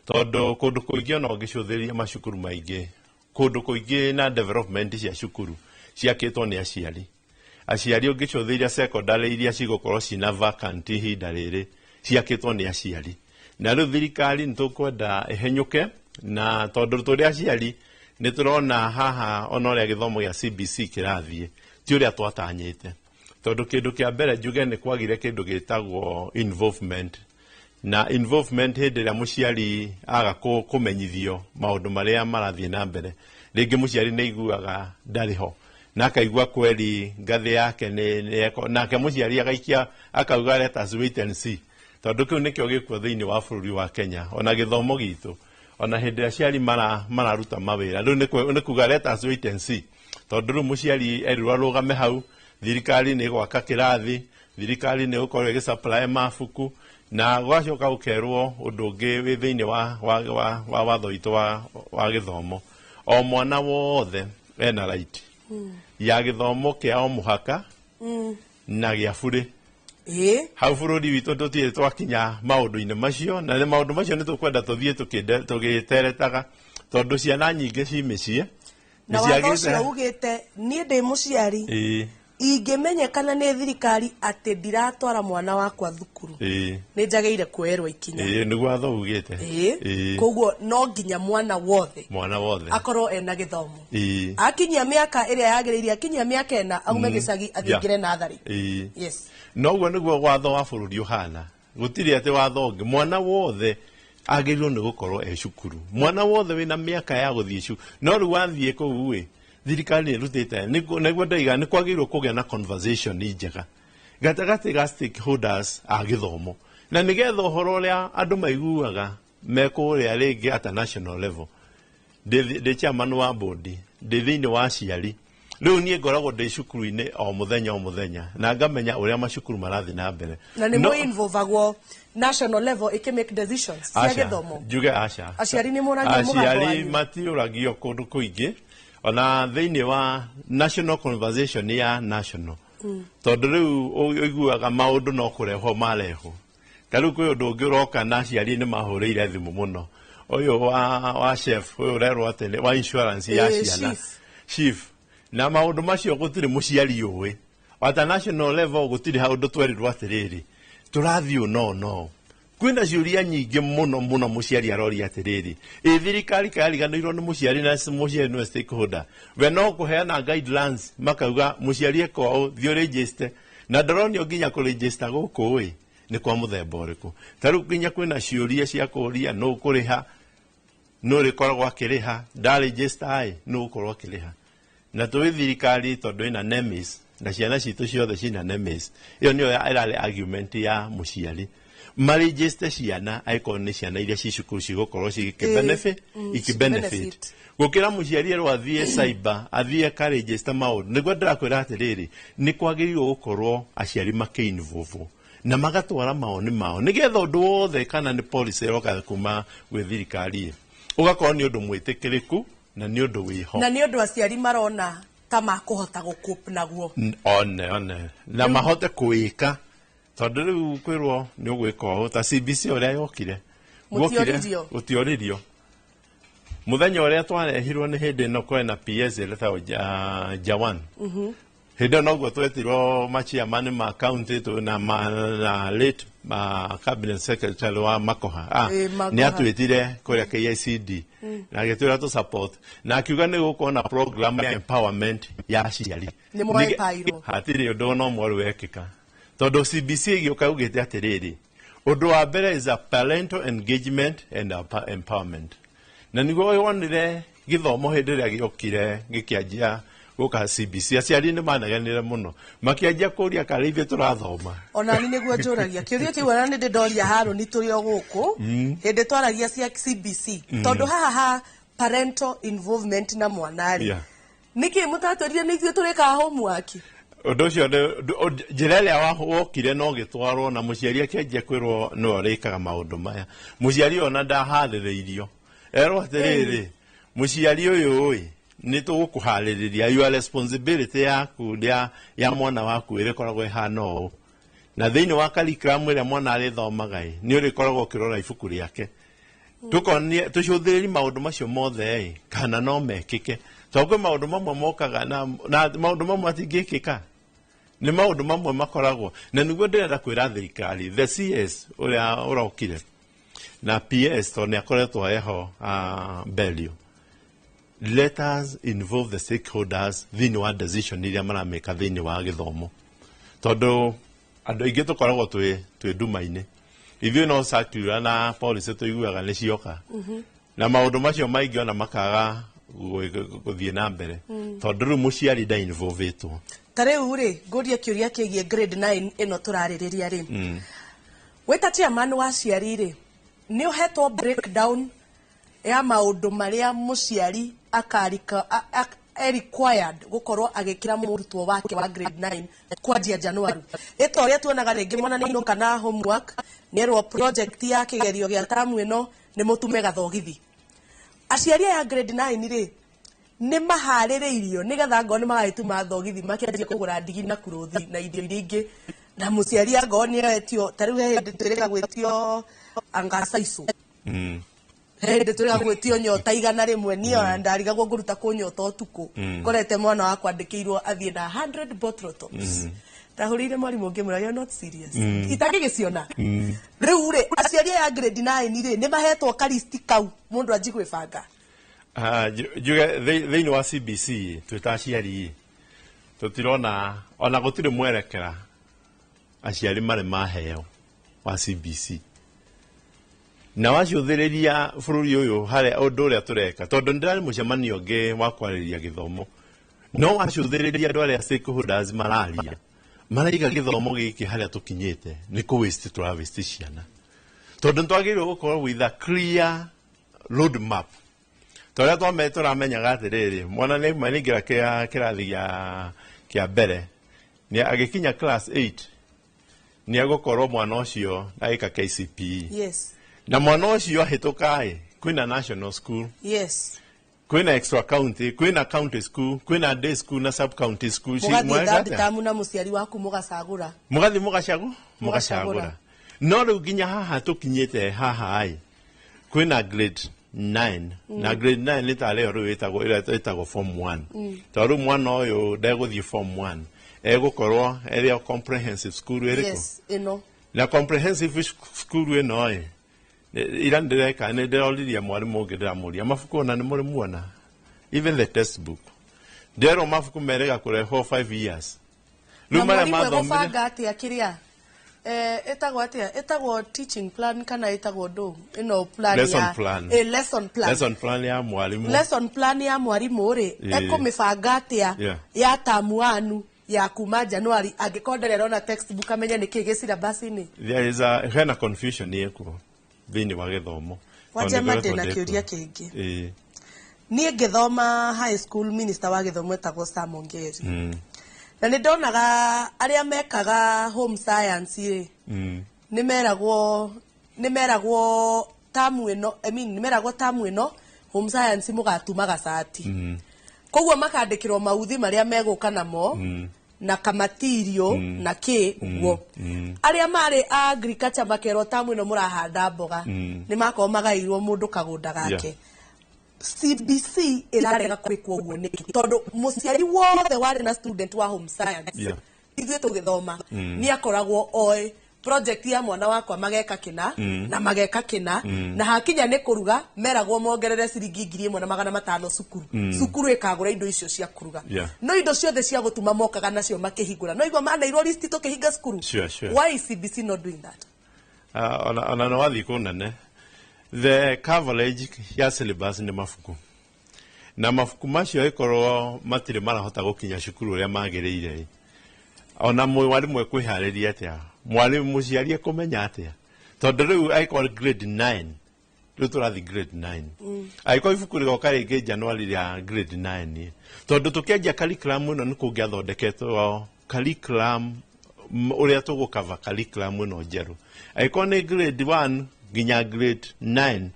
tondũ kũndũ kũingĩ ona ũngĩcũthĩrĩria macukuru maingĩ kũndũ kũingĩ na development cia cukuru ciakĩtwo nĩ aciari ũngĩcũthĩrĩria secondary iria cigũkorwo cina vacant ihinda rĩrĩ ciakĩtwo nĩ aciari na rĩu thirikari nĩ tũkwenda ĩhenyũke na tondũ tũrĩ aciari nĩ tũrona haha ona ũrĩa gĩthomo gĩa CBC kĩrathiĩ ti ũrĩa twatanyĩte tondũ kĩndũ kĩa mbere njuge nĩ kwagire kĩndũ gĩtagwo involvement na involvement hĩndĩ ĩrĩa mũciari aga kũmenyithio maũndũ marĩa marathiĩ na mbere rĩngĩ mũciari nĩ aiguaga ndarĩ ho na akaigua kweli ngathĩ yake nake mũciari agaikia akauga let us wait and see tondũ kĩu nĩkĩo gĩkuo thĩinĩ wa bũrũri wa Kenya ona gĩthomo gitũ ona hĩndĩ ĩrĩa aciari mararuta mawĩra rĩu nĩ kuga let us wait and see tondũ rĩu mũciari erirwo arũgame hau thirikari nĩ gwaka kĩrathi thirikari nĩ gũkorwo ĩgĩsupply mabuku na gwacoka gũkerwo ũndũ ũngĩ wĩ thĩinĩ wa watho witũ wa gĩthomo o mwana wothe ena right ya gĩthomo kĩa o mũhaka na gĩa burĩ hau bũrũri witũ tũtirĩ twakinya maũndũ-inĩ macio na maũndũ macio nĩ tũkwenda tũthiĩ tũgĩteretaga tondũ ciana nyingĩ ci mĩciĩ na watho ũcio ugĩte niĩ ndĩ mũciari ingĩmenyekana nĩ thirikari atĩ ndiratwara mwana wakwa thukuru nĩ njagĩrĩire kuoerwo ikinya nĩguo watho ugĩte koguo no nginya mwana wothe akorwo ena gĩthomo akinyia mĩaka ĩrĩa yagĩrĩire akinyia mĩaka 4 aume gĩcagi athingĩre natharĩ noguo nĩguo watho wa bũrũri ũhana gũtirĩ atĩ watho ũngĩ mwana wothe agĩrĩirwo nĩ gũkorwo e cukuru mwana wothe wĩna mĩaka ya gũthiĩ cukuru no rĩu wathiĩ kũu thirikari ĩrutĩte nĩguo ndaiga nĩ kwagĩrĩirwo kũgĩa na conversation njega gatagatĩ ga stakeholders a gĩthomo na nĩgetha ũhoro ũrĩa andũ maiguaga mekũrĩa rĩngĩ at a national level ndĩ chairman wa board ndĩ thĩinĩ wa aciari rĩu niĩ ngoragwo ndĩ cukuru-inĩ o mũthenya na ngamenya ũrĩa macukuru marathiĩ na mbere na nĩ mũ involve national level make decisions cia gĩthomo njuge aca aciari nĩ mũragia mũgambo aciari matiũragio kũndũ kũingĩ ona thĩinĩ wa national conversation ya national tondũ rĩu ũiguaga maũndũ no kũrehwo marehwo ta rĩu kwĩ ũndũ ũngĩ ũroka na aciari nĩ mahũrĩire thimũ mũno ũyũ wa chef ũyũ ũrerwo atĩ wa insurance ya ciana chief na maũndũ macio gũtirĩ mũciari ũĩ at national level gũtirĩ haũndũ twerirwo atĩrĩrĩ tũrathiĩ no kwĩna ciũria nyingĩ mũno mũciari aroria atĩrĩrĩ thirikari kayariganĩirwo nĩ mũciari na mũciari nĩ stakeholder we no kũheana guidelines makauga mũciari eko thiĩ register na ndaronio nginya kũregister gũkũ nĩ kwa mũthemba ũrĩkũ ta rĩu nginya kwĩna ciũria cia kũria no kũrĩha no rĩkoragwo akĩrĩha ndaregister no gũkorwo akĩrĩha na tũĩ thirikari tondũ ĩna NEMIS na ciana citũ ciothe cina NEMIS ĩyo nĩyo ĩrarĩ argument ya mũciari maregister ciana aiko nĩ ciana iria ci cukuru cigũkorwo ikĩbenefit gũkĩra mũciari erwo athiĩ cyber athiĩ akaregister maũndũ nĩguo ndĩrakwĩra atĩrĩrĩ nĩ kwagĩrĩirwo gũkorwo aciari makĩinvolve na magatwara maoni mao nĩgetha ũndũ wothe kana nĩ policy ĩroka kuma gwĩ thirikari ũgakorwo nĩ ũndũ mwĩtĩkĩrĩku na nĩ ũndũ wĩho na nĩ ũndũ aciari marona ta makũhota gũkũp naguo one na mahote kũwĩka tondũ rĩu kwĩrwo nĩ ũgwĩka ũũ ta CBC ũrĩa yokire gũtioririo mũthenya ũrĩa twarehirwo nĩ hĩndĩ ĩno kwĩ na PS ĩretagwo Jawan hĩndĩ ĩyo noguo twetirwo machairman ma county na late cabinet secretary wa Makoha nĩ atwĩtire kũrĩa KICD na agĩtwĩra tũ support na akiuga nĩ gũkorwo na program ya empowerment ya aciari hatirĩ ũndũ ona ũmwe wekĩka tondũ CBC ĩgĩũka ugĩte atĩrĩrĩ ũndũ wa mbere is a parental engagement and empowerment na nĩguo wonire gĩthomo hĩndĩ ĩrĩa gĩokire gĩkĩanjia guka CBC aciari ni managanire muno makianjia kuria karithi turathoma ona ni niguo njuragia kiuria kiu ona ndi ndoria haro ni turi o guku hindi twaragia cia CBC tondu haha parental involvement na mwanari niki mutatorire ni ithuĩ tureka homework undu ucio njira iria wokire no gitwarwo na muciari akianjia kwirwo no rikaga maundu maya muciari ona ndahaririirio erwo atiriri muciari uyu ni tugukuhaririria your responsibility yaku ya mwana waku irikoragwo ihana ũũ na thiini wa curriculum iria mwana arithomaga ni urikoragwo ukirora ibuku riake tukonie tucuthiriri maundu macio mothe kana no mekike togwe maundu mamwe mokaga na maundu mamwe atingikika ni maundu mamwe makoragwo na niguo ndirenda kwira thirikari the CS uria urokire na PS to ni akoretwo eho Belio. Let us involve the stakeholders thiini wa decision iria marameka thiini wa githomo tondu andu aingi tukoragwo twi nduma-ini ithuĩ no circular na policy tuiguaga ni cioka na maundu macio maingi ona makaga guthie na mbere tondu riu muciari nda involvetwo tariu ri nguria kiuria kigie grade 9 ino turaririria ri weta chairman wa ciari ri ni uhetwo breakdown ya maundu maria muciari akarika required gukorwo agikira murutwo wake wa grade 9 kwanjia January ito ria tuonaga ringi mwana ni ino kana homework nerwo project ya kigerio gia tamu ino ni mutume gathogithi aciari ya grade 9 ri ni mahaririirio nigetha ngo ni magaituma thogithi makianjia kugura ndigi na kuruthi na irio iringi na muciari ngo ni etio tariu hindi twirika gwetio angasaiso hindi twirika gwetio nyota igana rimwe niyo ndarigagwo nguruta kunyota utuku korete mwana wa kwandikirwo athie na 100 bottle tops tahurire mwarimu ngimura you're not serious itagigiciona riu ri aciari ya grade 9 ri ni mahetwo kalisti kau mundu anji gwibanga juga thiini wa CBC twitaciari tutirona ona gutire mwerekera aciari mari maheo wa CBC na waciuthiriria bururi uyu hari undu uria tureka tondu ndirari mucemanio ngi wa kwariria githomo no waciuthiriria andu aria stakeholders mararia maraiga githomo giki haria tukinyite ni ku waste tura waste ciana tondu twagirwo gukorwo with a clear road map toria tũramenyaga atiriri mwana nĩ maningira kirathi kia mbere ni agikinya class 8 ni agukorwo mwana ucio agika KCPE yes na mwana ucio ahitukai kwina national school yes kwina extra county kwina county school kwina day school na sub county school mugathi tamu na muciari waku mugacagura mugacagura no riu nginya haha tukinyite haha ai kwina grade 9 na grade 9 ni tale ro itago form 1 toru mwana oyo ndaguthie form 1 egukorwo area comprehensive school eriko yes ino na comprehensive school ino ira ndireka ni ndiroriria mwarimu ngidira muria mafuku na ni muri muona even the textbook ndero mafuku merega kureho 5 years lumara mathomire ati akiria etagwo teaching plan kana etagwo do ino plan ya lesson plan ya mwarimu ri ekumibanga atia ya tamu anu ya kuma January agikonderera na textbook amenya niki gicira basini there is a confusion yeko thini wa githomo wajamade na kiuria kingi nie ngithoma high school minister wa githomo etagwo Sam Ongeri na ni ndonaga aria mekaga home science ri ni meragwo tamu ino ni meragwo tamu ino home science mugatuma gacati koguo makandikirwo mauthi maria meguka namo na kamatirio na ki guo aria mari agriculture makero tamu ino murahanda mboga ni makorwo magairwo mundu kagunda gake CBC irarega kwikwo guo niki tondu muciari wothe wari na student wa home science ithuĩ tũgĩthoma ni akoragwo oe project ya mwana wakwa mageka kina na mageka kina na hakinya ni kuruga meragwo mongerere ciringi 1,500 cukuru cukuru ikagura indo icio cia kuruga no indo ciothe cia gutuma mokaga nacio makihingura no igwa manairwo list tukihinga cukuru why is CBC not doing that ona no wathi kunene the coverage ya syllabus ni mafuku na mabuku macio ikorwo matire marahota gukinya cukuru uria magiriire ona mwarimu ekwihariria atia mwarimu muciari ekumenya atia tondu riu aikorwo grade 9 riu turathi grade 9 aikorwo ibuku rigoka ringi January ya grade 9 tondu tukianjia curriculum ino ni kungiathondeketwo curriculum uria tugukava curriculum ino njeru aikorwo ni grade 1 nginya grade 9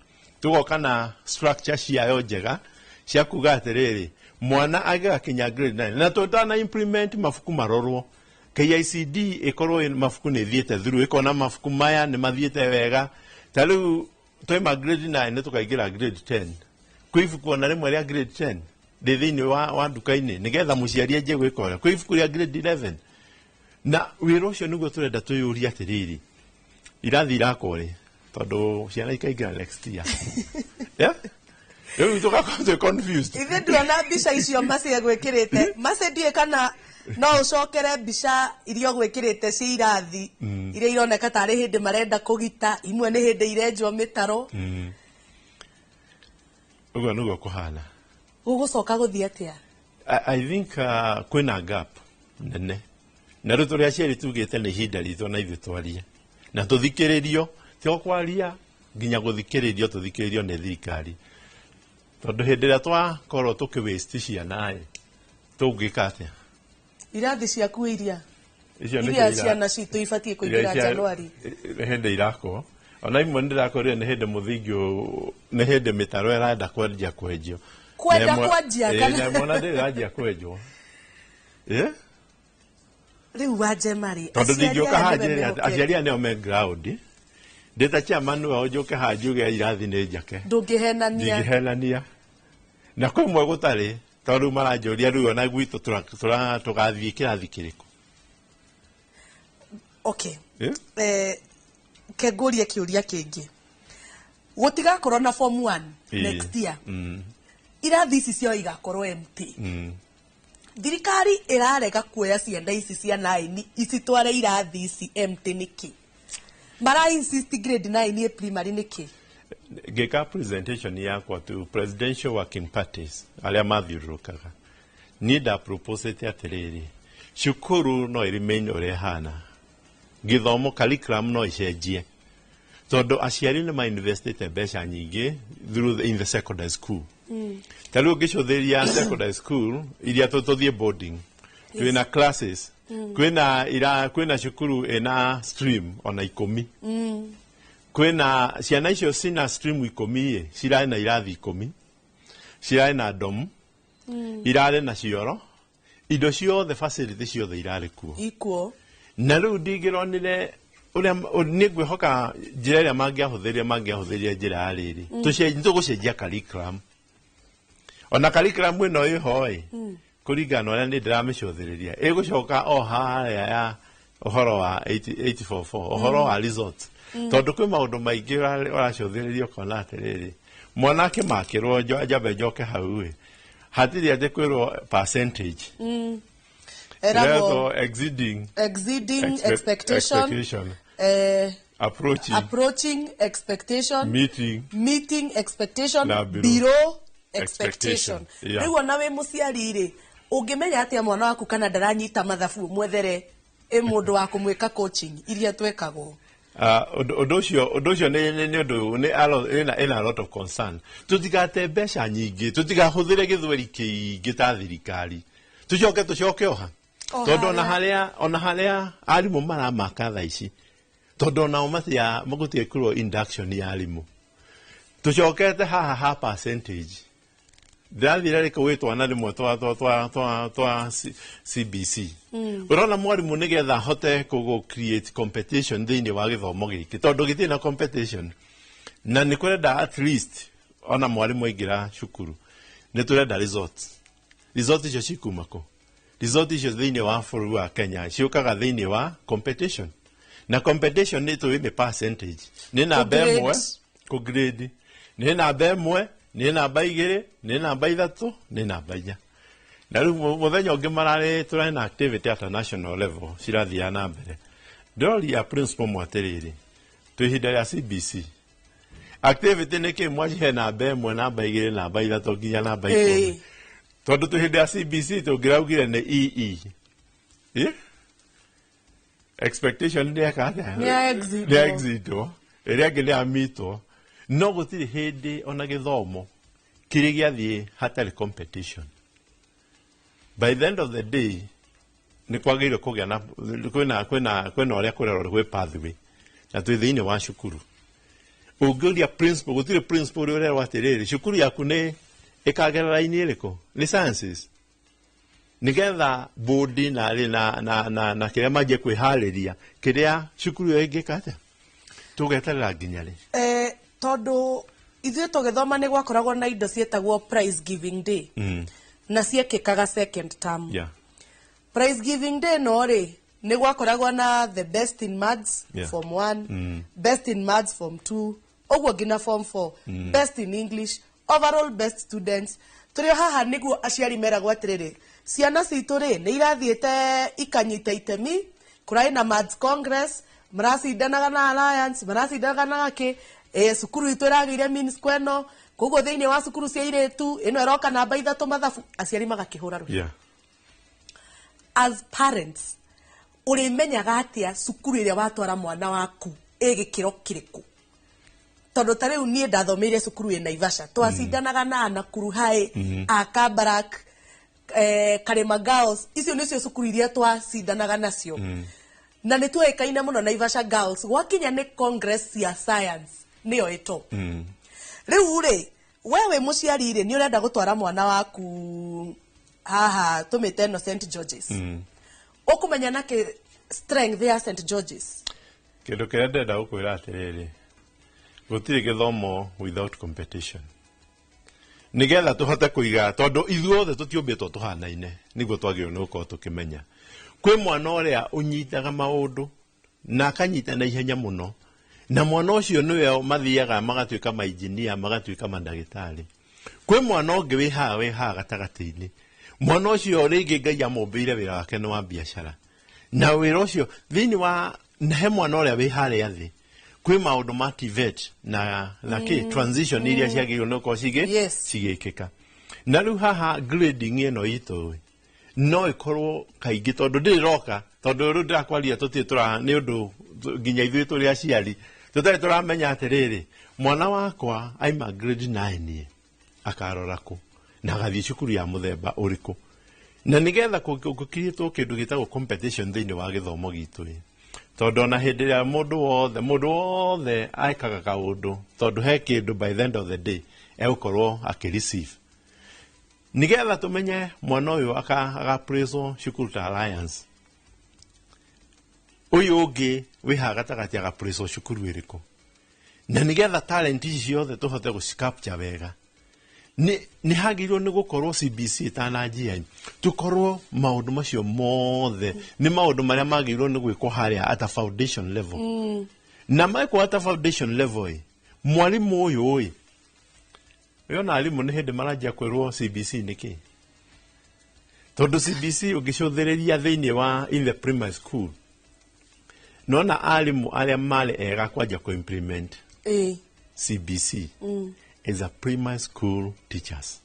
tugoka na structure ciayo njega cia kuga atiriri mwana agakinya grade 9 na tutana implement mafuku marorwo KICD ikorwo mafuku ni thiete through ikona mafuku maya ni mathiete wega tariu toima grade 9 ni tukaigira grade 10 kwifuku na rimwe ria grade 10 thini wa duka-ini nigetha muciari aje gwikora kwifuku ria grade 11 na wira ucio niguo turenda tuyuria atiriri irathi irakore tondu ciana ikaigira next year yeah eu tô confused ithe ndona mbica icio macie gwikirite macendie kana no ucokere mbica irio gwikirite cia irathi iria ironeka tari hindi marenda kugita imwe ni hindi irenjwo mitaro ugo nugo kuhana ugucoka guthie atia I think kwina gap nene na ruto ria ciari tugite ni hinda ritho na ithu twaria na tuthikiririo tio kwaria nginya guthikiririo tuthikiririo ni thirikari tondu hindi ria twakorwo tukiwaste ciana tungika atia irathi ciaku iria iria ciana citu ibatie kuingira Januari hindi irako ona imwe ndirakorire ni hindi muthingio ni hindi mitaro iranda kwendia kwenjio kwenda kwanjia kana mona ndiranjia kwenjwo riu waje mari tondu ndingioka haje aciari aneo me ground ndeta chairman wa ojoke hajuge irathi ni njake ndungihenania na kwimwe gutari tondu maranjuria riu ona gwitu tugathie kirathi kiriku okay kegurie kiuria kingi gutigakorwo na form 1 next year irathi ici cio igakorwo empty thirikari irarega kuoya ciana ici cia 9 icitware irathi ici empty niki mara insist grade 9 primary niki geka presentation yakwa to presidential working parties alia mathiurukaga nida propose atiriri cukuru no remain orehana githomo curriculum no icenjie tondu aciari ni ma invested mbeca nyingi through in the secondary school talu gicuthiria secondary school iria tuthie boarding twina classes kwina cukuru ina stream ona 10 kwina ciana icio cina stream 10 cirari na irathi 10 cirari na dom irari na cioro indo ciothe facility ciothe irari kuo ikuo na riu ndigironire uria ni ngwihoka njira iria mangiahuthiria njira riri tugucenjia curriculum ona curriculum ino ihoi kuringana uria ni ndiramicũthĩrĩria igucoka o haria ya uhoro wa 844 uhoro wa resort tondu kwi maundu maingi uracũthĩrĩria ukona atiriri mwanake makirwo njabe njoke hau hatiri ati kwirwo percentage exceeding expectation approaching expectation meeting expectation below expectation riu ona we muciari ri ungimenya atia mwana waku kana ndaranyita mathabu mwethere mundu wa kumwika coaching iria twekagwo undu ucio ni undu ni a lot of concern tutigate mbeca nyingi tutigahuthire githweri kiingi ta thirikari tucoke oha tondu ona haria arimu maramaka thaa ici tondu onao magutie kurwo induction ya arimu tucokete ha percentage ndathire reka witwana rimwe twa CBC urona mwarimu nigetha hote kugo create competition thini wa githomo giki tondu gitina competition na ni kwenda at least ona mwarimu aingira cukuru ni turenda results icio cikumako result icio thini wa bũrũri wa Kenya ciukaga thini wa competition na competition ni tuime percentage ni namba ĩmwe ku grade ni namba ĩmwe ni namba 2 ni namba 3 ni namba 4 na riu muthenya ungi marari turari na activity at national level cirathia na mbere ndori ya principal mwatiriri tuihinda ya CBC activity nä kä mwacihe namba ĩmwe namba igĩrĩ namba ithatũ nginya namba ikũmi tondũ tũ hĩndĩ ya CBC tũngĩraugire nĩ EE expectation nĩ eka nĩ exitwo ĩrĩa ĩngĩ nĩ amitwo no gũtirĩ hĩndĩ ona gĩthomo kĩrĩ gĩathiĩ hatarĩ competition. By the end of the day nĩ kwagĩrĩirwo kũgĩa na kwĩna ũrĩa kũrerwo gwĩ pathway na twĩ thĩinĩ wa cukuru. Ũngĩũria principal gũtirĩ principal ũrĩa ũrerwo atĩrĩrĩ cukuru yaku nĩ ĩkagerera raini ĩrĩkũ nĩ sciences nĩgetha bodi na kĩrĩa manjie kwĩharĩria kĩrĩa cukuru ĩyo ĩngĩka atĩa tũgeterera nginya rĩ. Tondũ ithuĩ tũgĩthoma nĩ gwakoragwo na indo ciĩtagwo prize giving day na ciekĩkaga second term. Prize giving day no rĩ nĩ gwakoragwo na the best in maths form 1 best in maths form 2 ũguo nginya form 4 best in English overall best students. Tũrĩ haha nĩguo aciari meragwo atĩrĩrĩ ciana citũ rĩ nĩ irathiĩte ikanyita itemi kũrarĩ na maths congress maracindanaga na alliance maracindanaga na gakĩ cukuru itũ ĩragĩire means kweno koguo thĩinĩ wa cukuru cia irĩtu ĩno ĩroka namba ithatũ mathabu aciari magakĩhũra rũhĩa. As parents ũrĩmenyaga atĩa cukuru ĩrĩa watwara mwana waku ĩgĩkĩro kĩrĩkũ? Tondũ ta rĩu niĩ ndathomeire cukuru ĩ Naivasha twacindanaga na Nakuru High Kabarak Karema Girls icio nĩcio cukuru iria twacindanaga nacio na nĩ tuĩkaine mũno Naivasha Girls gwakinya nĩ congress ya science nĩyo ĩto. Rĩu rĩ wewe mũciari rĩ nĩ ũrenda gũtwara mwana waku haha tũmĩte no St George's ũkũmenya nake strength ya St George's. Kĩndũ kĩrĩa ndĩrenda gũkwĩra atĩrĩrĩ gũtirĩ gĩthomo without competition nĩgetha tũhote kũiga tondũ ithuothe tũtiũmbĩtwo tũhanaine nĩguo twagĩrĩirwo nĩ gũkorwo tũkĩmenya kwĩ mwana ũrĩa ũnyitaga maũndũ na akanyita na ihenya mũno na mwana ũcio nĩwe mathiaga magatuĩka mainjinia magatuĩka mandagĩtarĩ. Kwĩ mwana ũngĩ wĩ haha gatagatĩ-inĩ mwana ũcio rĩngĩ Ngai amũmbĩire wĩra wake nĩ wa biacara na wĩra ũcio thĩinĩ wa he mwana ũrĩa wĩ harĩa thĩ kwĩ maũndũ ma TVET na transition iria ciagĩrĩirwo nĩ gũkorwo cigĩkĩka na rĩu haha grading ĩno itũ no ĩkorwo kaingĩ tondũ ndĩroka tondũ rĩu ndĩrakwaria tũtirĩ nĩ ũndũ nginya ithuĩ tũrĩ aciari tũtarĩ tũramenya atĩrĩrĩ mwana wakwa aima grade 9 akarora kũ na agathiĩ cukuru ya mũthemba ũrĩkũ na nĩgetha gũkirĩtwo kĩndũ gĩtagwo competition thĩinĩ wa gĩthomo gitũ tondũ ona hĩndĩ ĩrĩa mũndũ wothe aikaga kaũndũ tondũ he kĩndũ by the end of the day egũkorwo akĩreceive nĩgetha tũmenye mwana ũyũ agapraiswo cukuru ta Alliance ũyũ ũngĩ wĩ haha gatagatĩ agapraiswo cukuru ĩrĩkũ na nĩgetha talent ici ciothe tũhote gũcicapture wega nĩ hagĩrĩirwo nĩ gũkorwo CBC itananjia tũkorwo maũndũ macio mothe nĩ maũndũ marĩa magĩrĩirwo nĩ gwĩkwo harĩa at a foundation level na mekwo at a foundation level mwarimũ ũyũ yona arimũ nĩ hĩndĩ maranjia kwĩrwo CBC nĩkĩ tondũ CBC ũngĩcũthĩrĩria thĩinĩ wa in the primary school nona arimũ arĩa marĩ ega kwanja kũ-implement CBC is a primary school teachers.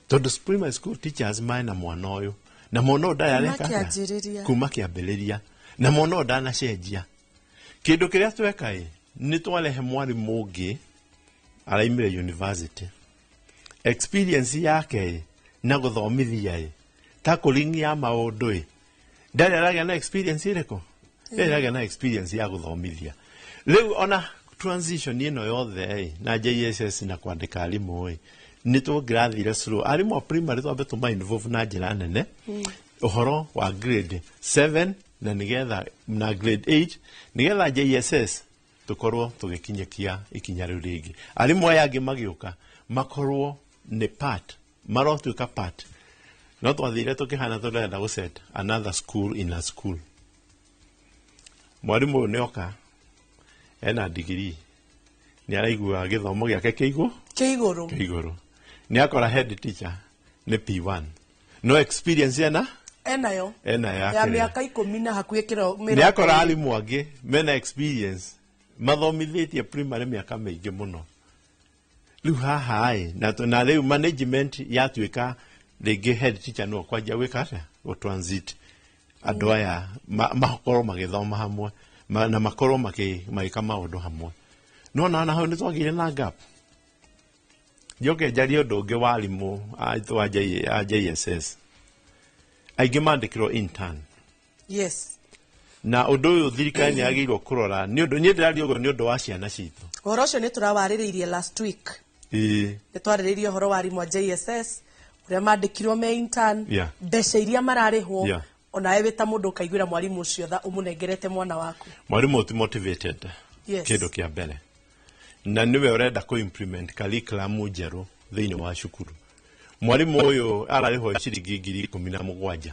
Tondũ primary school teachers maena mwana ũyũ na mwana ũyũ ndareka kuma kĩambĩrĩria na mwana ũyũ ndanacenjia. Kĩndũ kĩrĩa tweka nĩ twarehe mwarimũ ũngĩ araimire university experience yake na gũthomithia tackling ya maũndũ ndarĩ aragĩa na experience ĩrĩkũ ndarĩ aragĩa na experience ya gũthomithia. Rĩu ona transition ĩno yothe na JSS na kwandĩka arimũ nĩ tũngĩrathire slow arimũ a primary twambe tũma involve na njĩra nene ũhoro wa grade 7 na nĩgetha na grade 8 nĩgetha JSS tũkorwo tũgĩkinyĩkia ikinya rĩu rĩngĩ arimũ aya angĩ magĩũka makorwo nĩ part marotuĩka part no twathire tũkĩhana tũrenda gũset another school in a school. Mwarimũ ũyũ nĩoka ena degree nĩ araigua gĩthomo gĩake kĩigũrũ nĩ akora head teacher nĩ P1 no experience enayo ya mĩaka 10 na hakuhĩ kĩro nĩ akora arimũ angĩ mena experience mathomithitie primary miaka mĩingĩ mũno rĩu haha na rĩu management yatuĩka rĩngĩ head teacher no kwanja gwĩka transit andũ aya makorwo magĩthoma hamwe na makorwo magĩka maũndũ hamwe no na hau nĩ twagire na gap njoke njarie ũndũ ũngĩ wa arimũ a JSS aingĩ mandĩkĩrwo intern yes na ũndũ ũyũ thirikari nĩ yagĩrĩirwo kũrora nĩ ũndũ niĩ ndĩraria ũguo nĩ ũndũ wa ciana citũ ũhoro ũcio nĩ tũrawarĩrĩirie last week nĩ twarĩrĩirie ũhoro wa arimũ a JSS ũrĩa mandĩkirwo me intern mbeca iria mararĩhwo ona wewe ta mũndũ ũkaiguĩra mwarimũ ũcio tha ũmũnengerete mwana waku mwarimũ ti motivated kĩndũ kĩa mbere na niwe ũrenda ku implement curriculum njerũ thĩinĩ wa cukuru mwarimũ ũyũ ararĩhwo ciringi 17,000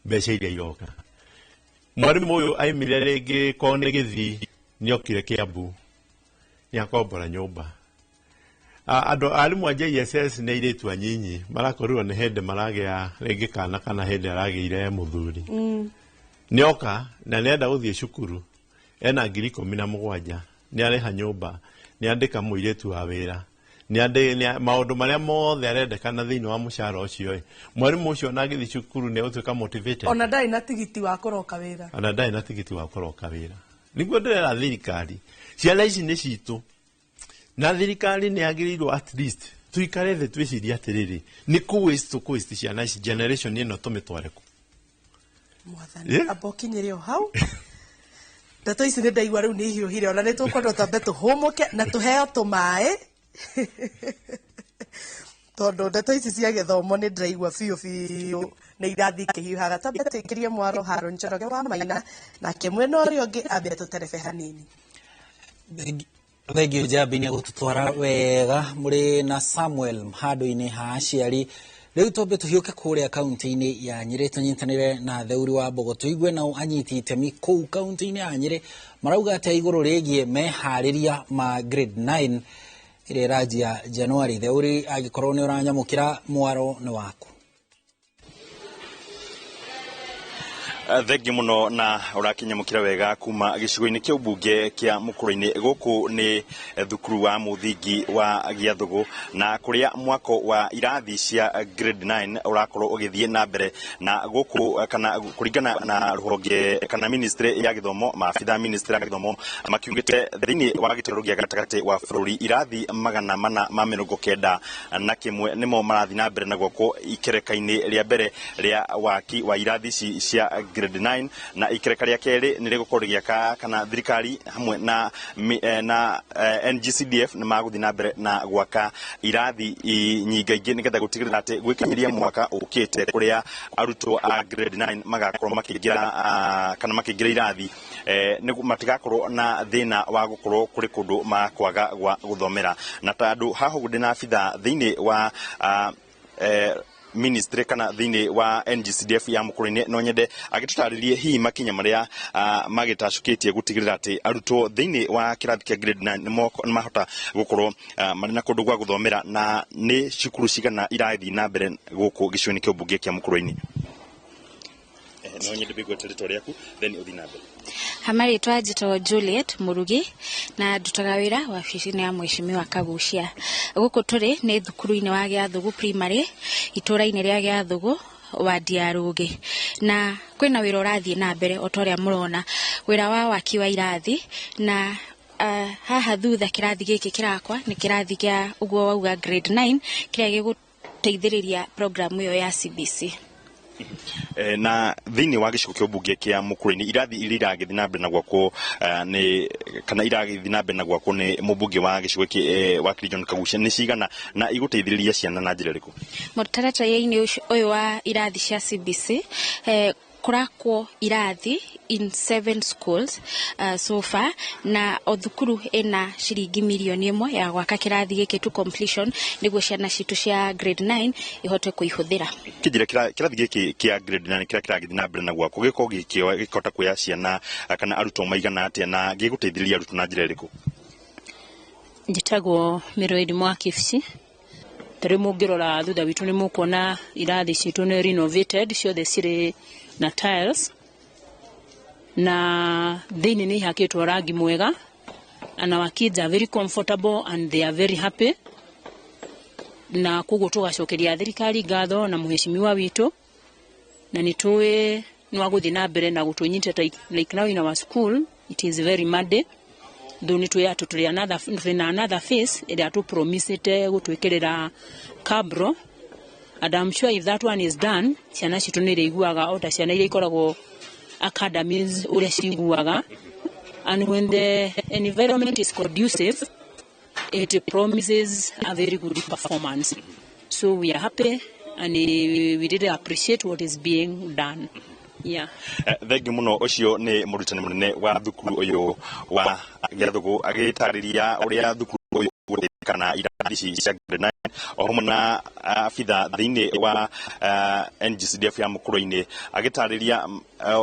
mbeca iria iroka mwarimũ ũyũ aimire rĩngĩ kone Gĩthii nĩ okire Kiambu nĩ akombora nyũmba andũ arimũ a JSS nĩ airĩtu anyinyi marakorirwo nĩ hĩndĩ maragĩa rĩngĩ kana hĩndĩ aragĩire mũthuri nĩ oka na nĩ enda gũthiĩ cukuru ena 17,000 nĩ arĩha nyũmba nĩ andĩka mũirĩtu wa wĩra nĩ maũndũ marĩa mothe arendekana thĩinĩ wa mũcara ũcio mwarimũ ũcio na agĩthiĩ cukuru nĩ gũtuĩka motivated ona ndarĩ na tigiti wa kũroka wĩra nĩguo ndĩrera thirikari ciana ici nĩ citũ na thirikari nĩ yagĩrĩirwo at least tuikare thĩ twĩcirie atĩrĩrĩ nĩ kũ ciana ici generation ĩno tũmĩtware ku mwathani abokinyĩre o hau ndeto ici nĩ ndaigua rĩu nĩ ihiũhire ona nĩ tũkwenda twambe tũhũmũke na tũheo tũmaĩ tondũ ndeto ici cia gĩthomo nĩ ndĩraigua biũ nĩ irathi ikĩhiũhaga tambe tũingĩrie mwaro Haron Njoroge wa Maina nake mwena ũrĩa ũngĩ ambe tũterebe hanini. Thengio Jabi nĩ gũtũtwara wega mũrĩ na Samuel handũ-inĩ ha aciari rĩu twambe tũhiũke kũrĩa kaunti-inĩ ya Nyĩrĩ tũnyitanĩre na Theuri wa Mbogo tũigue nao anyiti itemi kũu kaunti-inĩ ya Nyĩrĩ marauga atĩ igũrũ rĩgiĩ meharĩria ma grade 9 ĩrĩa ĩranjia Januari. Theuri agĩkorwo nĩ ũranyamũkĩra mwaro nĩ waku. Thengi muno na urakinyamukira wega kuma gicigo-inĩ kĩa ũmbunge kĩa Mũkũrũ-inĩ gũkũ nĩ thukuru wa mũthingi wa Gĩathũgũ na kũrĩa mwako wa irathi cia grade 9 urakorwo ũgĩthiĩ na mbere na gũkũ kana kũringana na rũhonge kana ministry ya gĩthomo maabitha ministry ya gĩthomo makiugĩte thĩinĩ wa gĩtaro gĩa gatagatĩ wa bũrũri irathi 491 na kĩmwe nĩmo marathi na mbere na gũkũ ikereka-inĩ rĩa mbere rĩa waki wa irathi cia grade 9 na ikereka rĩa kerĩ nĩ rĩgũkorwo rĩgĩaka kana thirikari hamwe na NGCDF nĩ magũthiĩ na mbere na gwaka irathi nyingaingĩ nĩgetha gũtigĩrĩra atĩ gwĩkinyĩria mwaka ũkĩte kũrĩa arutwo a grade 9 magakorwo makĩingĩra irathi nĩguo matigakorwo na thĩna wa gũkorwo kũrĩ kũndũ makwaga gwa gũthomera na tondũ haha ũguo ndĩna abitha thĩinĩ wa ministry kana thĩinĩ wa NGCDF ya Mũkũrũ-inĩ no nyende agĩtũtarĩrie hihi makinya marĩa magĩtacũkĩtie gũtigĩrĩra atĩ arutwo thĩinĩ wa kĩrathi kĩa grade 9 nĩ mahota gũkorwo marĩ na kũndũ gwa gũthomera na nĩ cukuru cigana irathi na mbere gũkũ gĩcigo-inĩ kĩa ũmbunge kĩa Mũkũrũ-inĩ. No nyende bigwa territory yaku then uthi na mbere. Hamarĩtwa njĩtagwo Juliet Mũrugi na ndutaga wĩra wabici-inĩ ya Mheshimiwa Kagucia. Gũkũ tũrĩ nĩ thukuru-inĩ wa Gĩathũgũ primary itũũra-inĩ rĩa Gĩathũgũ wadi ya Rũgĩ na kwĩna wĩra ũrathiĩ na mbere o ta ũrĩa mũrona wĩra wa waki wa irathi na haha thutha kĩrathi gĩkĩ kĩrakwa nĩ kĩrathi kĩa ũguo wauga grade 9 kĩrĩa gĩgũteithĩrĩria programu ĩyo ya CBC. Na thĩinĩ wa gĩcigo kĩa ũmbunge kĩa Mũkũrũ-inĩ irathi iria iragĩthiĩ na mbere na gwakwo nĩ kana iragĩthiĩ na mbere na gwakwo nĩ mũmbunge wa gĩcigo kĩa wa John Kagucia nĩ cigana na igũteithĩrĩria ciana na njĩra ĩrĩkũ? Mũtaratara-inĩ ũyũ wa irathi cia CBC kũrakwo irathi in 7 schools so far na o thukuru ina ciringi milioni 1 ya gwaka kĩrathi gĩkĩ to completion nĩguo ciana citũ cia grade 9 ihote kũihũthĩra. Kĩnjĩra kĩrathi gĩkĩ kĩa grade 9 kĩrĩa kĩragĩthiĩ na mbere na gwakwo gĩkota kuoya ciana kana arutwo maigana atĩa na gĩgũteithĩrĩria arutwo na njĩra ĩrĩkũ? Njĩtagwo Mĩrũĩri Mwakibici. Tarĩ mũngĩrora thutha witũ nĩ mũkuona irathi citũ nĩ renovated ciothe cirĩ na tiles na thini ni hakitwo rangi mwega, and our kids are very comfortable and they are very happy. Na kugo tugacokeria thirikari ngatho na muheshimiwa witu, na nitwe no guthi na mbere na gutunyita like now in our school it is very muddy. Though nitwe ya tuturi another phase ida to promise it gutwekerera cabro, and I'm sure if that one is done ciana citu ni reiguaga ota ciana ile ikoragwo academies ule ciguaga, and when the environment is conducive it promises a very good performance. So we are happy and we really appreciate what is being done. Yeah. Thengi muno ucio ni murutani munene wa thukuru uyu wa Giathugu agitariria uria thukuru uyu kana irathi cia grade 9 ohomona afitha thiini wa NGCDF ya Mukuruini agitariria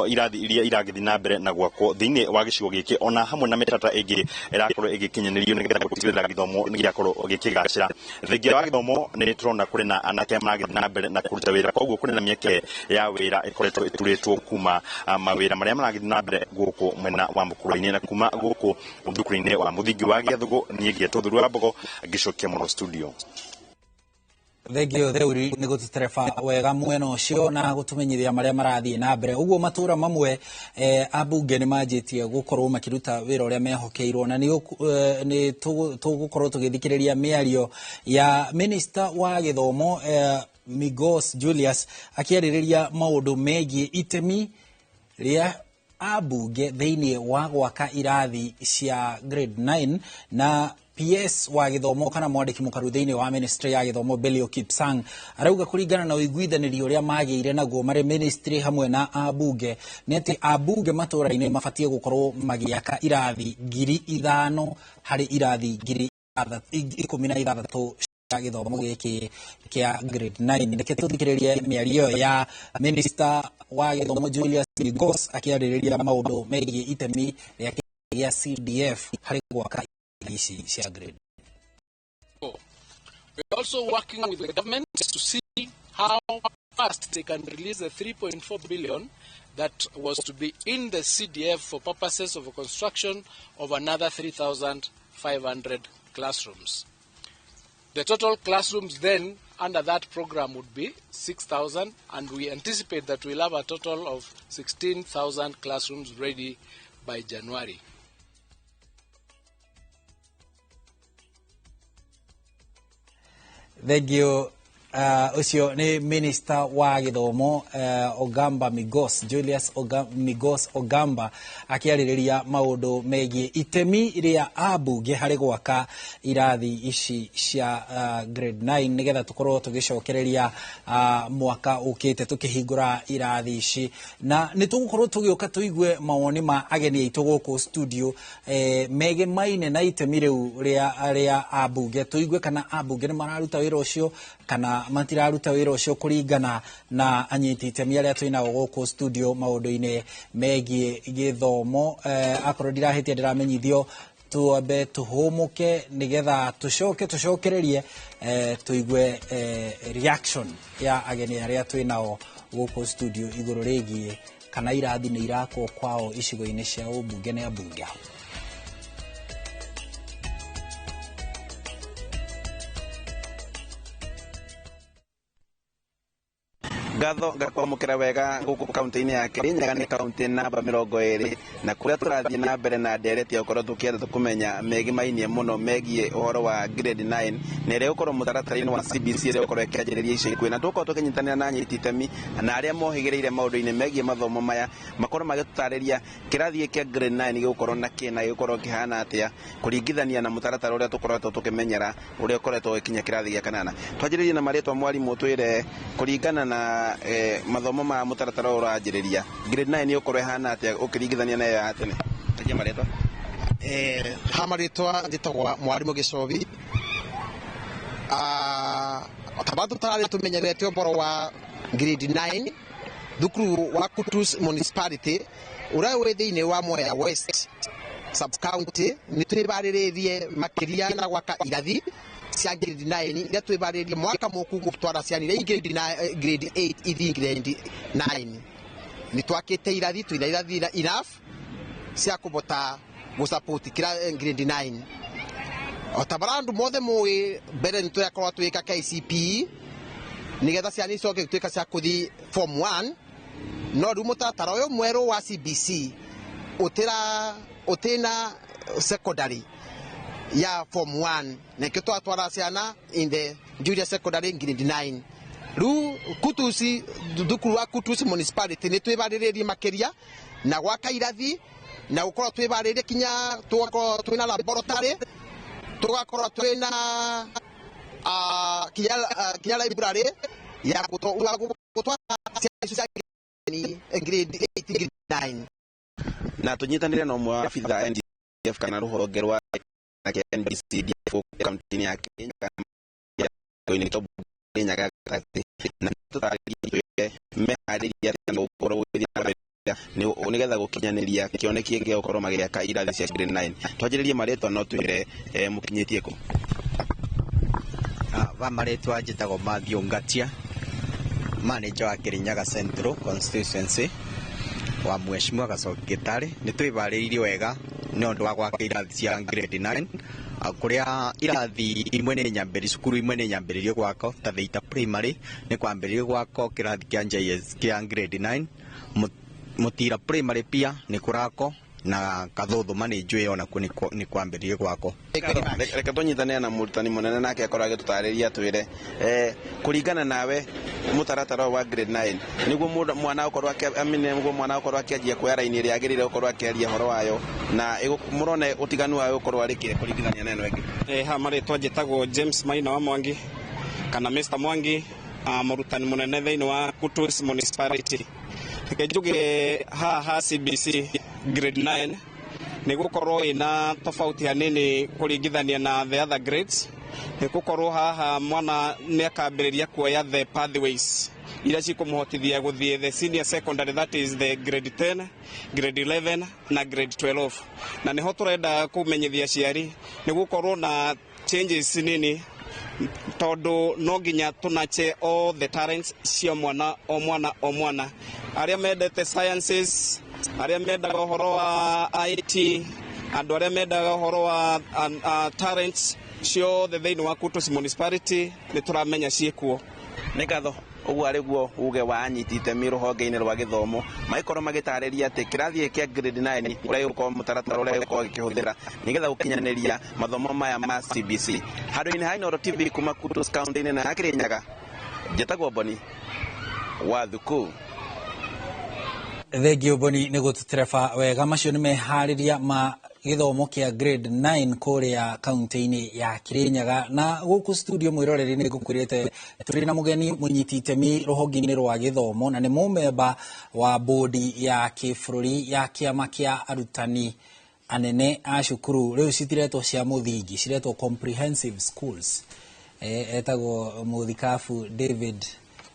irathi iria iragithi na mbere na gwako thiini wa gicigo giki ona hamwe na metata ingi irakorwo igikinyanirio nigetha gutigirira githomo nigiakorwo gikigacira. Thengi wa githomo ni turona kuri na anake maragithi na mbere na kuruta wira, koguo kuri na mieke ya wira ikoretwo ituritwo kuma mawira maria maragithi na mbere guku mwena wa Mukuruini na kuma guku thukuru-ini wa muthingi wa Giathugu nie Giathugu wa Mbogo gicokia muno studio. Thegio theuri ni gututerefa wega mwena ucio na gutumenyithia maria marathie na mbere. Uguo matura mamwe abunge ni manjitie gukorwo makiruta wira uria mehokeirwo, na ni tugukorwo tugithikiriria miario ya Minister wa Githomo Migos Julius akiaririria maundu megie itemi ria abunge thiini wa gwaka irathi cia grade 9 na PS wa Githomo kana mwandiki mukaru thiini wa Ministry ya Githomo Belio Kipsang arauga kuringana na uiguithanirio uria magiire naguo mari ministry hamwe na abunge ni ati abunge matura-ini mabatie gukorwo magiaka irathi 5,000 hari irathi 16,000 cia githomo giki kia grade 9. Ndeke tuthikiririe miario ya Minister wa Githomo Julius Migos akiaririria maundu megie itemi ya CDF hari gwaka grade. We're also working with the government to see how fast they can release the 3.4 billion that was to be in the CDF for purposes of a construction of another 3,500 classrooms. The total classrooms then under that program would be 6,000, and we anticipate that we'll have a total of 16,000 classrooms ready by January. Thegio ucio ni Minister wa Githomo Ogamba Migos Julius Migos Ogamba akiaririria maundu megie itemi ria abunge hari gwaka irathi ici cia grade 9 nigetha tukorwo tugicokereria mwaka ukite tukihingura irathi ici, na nitugukorwo tugioka tuigue mawoni ma ageni aitu guku studio mege maine na itemi riu ria abunge, tuigue kana abunge ni mararuta wira ucio kana matiraruta wira ucio kuringana na anyiti itemi aria twinao guku studio maundu-ini megie githomo. Akorwo ndirahitia ndiramenyithio tuambe tuhumuke nigetha tucokererie tuigue reaction ya ageni aria twinao guku studio iguru rigie kana irathi ni irakwo kwao icigo-ini cia ubunge ni abunge hau. Gatho ngakwamukira wega guku kaunti-ini ya Kirinyaga ni kaunti namba 20 na kuria turathie na mbere na ndereti ukorwo tukienda tukumenya megi mainie muno megie uhoro wa grade 9 na ria ukorwo mutaratara-ini wa CBC ria ukorwo ikianjiriria ica ikuhi, na tukorwo tukinyitanira na anyiti itemi na aria mohigireire maundu-ini megie mathomo maya makorwo magitutariria kirathi kia grade 9 gigukorwo na kina gigukorwo kihana atia kuringithania na mutaratara uria tukoretwo tukimenyera uria ukoretwo ikinya kirathi gia 8. Twanjiririe na maritwa mwarimu twire kuringana na mathomo ma mutaratara uranjiriria grade 9 ukorwo ihana atia ukiringithania nayo ya tene. Tajia maritwa hamaritwa nditagwa mwarimu Gicobi. Tabatu tarari tumenyerete uboro wa grade 9 thukuru wa Kutus municipality uria wi thiini wa Mwea West sub county. Ni twibaririe makiria na gwaka irathi cia grade 9 iria twibaririe mwaka muku gutwara ciana iria grade 8 ithi grade 9 ni twakite irathi twina irathi enough cia kubota gusupport grade 9 otabarandu mothe mui mbere ni twakorwa twika KCPE nigetha ciana icoke gutwika cia kuthi form 1 no riu mutatara uyu mweru wa CBC utina secondary ya form 1 nekio twatwara ciana in the junior secondary grade 9 riu kutusi thukuru wa Kutusi municipality ni twibaririe makiria na gwaka irathi na gukorwo twibaririe kinya tugakorwo twina laboratory tugakorwo twina kinya library ya gutwara grade 8 grade 9 na tunyitanire na mwa afitha NDF kana ruhonge rwa NDCDF kaunti ya Kenya kana tobu nyaga gatati na tutaririe mehariria na gukorwo ni nigetha gukinyaniria kionekie gya gukorwo magiaka irathi cia grade 9 twajiririe maretwa no twire mukinyitie ko va maretwa njitagwo Mathew Ngatia manager wa Kirinyaga Central Constituency wa Mheshimiwa Gacoki Gitari ni twibaririe wega ni undu wa gwaka irathi cia grade 9 kuria irathi imwe ni nyambiri cukuru imwe ni nyambiririo gwako ta Theta Primary ni kwambiririo gwako kirathi kia JS kia grade 9 Mutira Primary pia ni kurako na Kathuthu ni njui ona ku ni kwambiririo gwako reka tunyitane na murutani munene nake akorwo agitutariria twire kuringana nawe mutaratara wa grade 9 niguo mwana ukorwo amine niguo mwana ukorwo akianjia kuya raini ria agirire ukorwo akiaria horo wayo na murone utiganu wayo ukorwo arikire kuringithania na eno ingi ha maritwa njitagwo James Maina wa Mwangi kana Mr Mwangi murutani munene thiini wa Kutusi municipality njuge ha CBC grade 9 ni gukorwo ina tofauti hanini kuringithania na the other grades ni gukorwo haha mwana ni akambiriria kuoya the pathways ira cikumuhotithia guthie the senior secondary, that is the grade 10 grade 11 na grade 12 na niho turenda kumenyithia ciari ni gukorwo na changes nini tondu no nginya tunache all the talents cia mwana o mwana aria mendete sciences aria mendaga uhoro wa IT andu aria mendaga uhoro wa talents ciothe thiini wa Kutusi municipality ni turamenya ciekuo ni gatho uguo ariguo uge wa anyitite miruhonge-ini rwa githomo maikorwo magitariria ati kirathi kia grade 9 uria uko mutaratara uria uko gikihuthira nigetha gukinyaniria mathomo maya ma CBC handu-ini ha Inooro TV kuma Kutusi county-ini na Kirinyaga njitagwo Boni wa Thuku. Thengio Boni ni gututereba wega macio ni mehariria ma githomo kia grade 9 kuria kaunti-ini ya Kirinyaga na guku studio mwiroreri ni gukurite turi na mugeni munyitite mi ruhonge-ini rwa githomo na ni mumemba wa bodi ya kifururi ya kiama kia arutani anene a cukuru riu citiretwo cia muthingi ciretwo comprehensive schools etagwo muthikabu David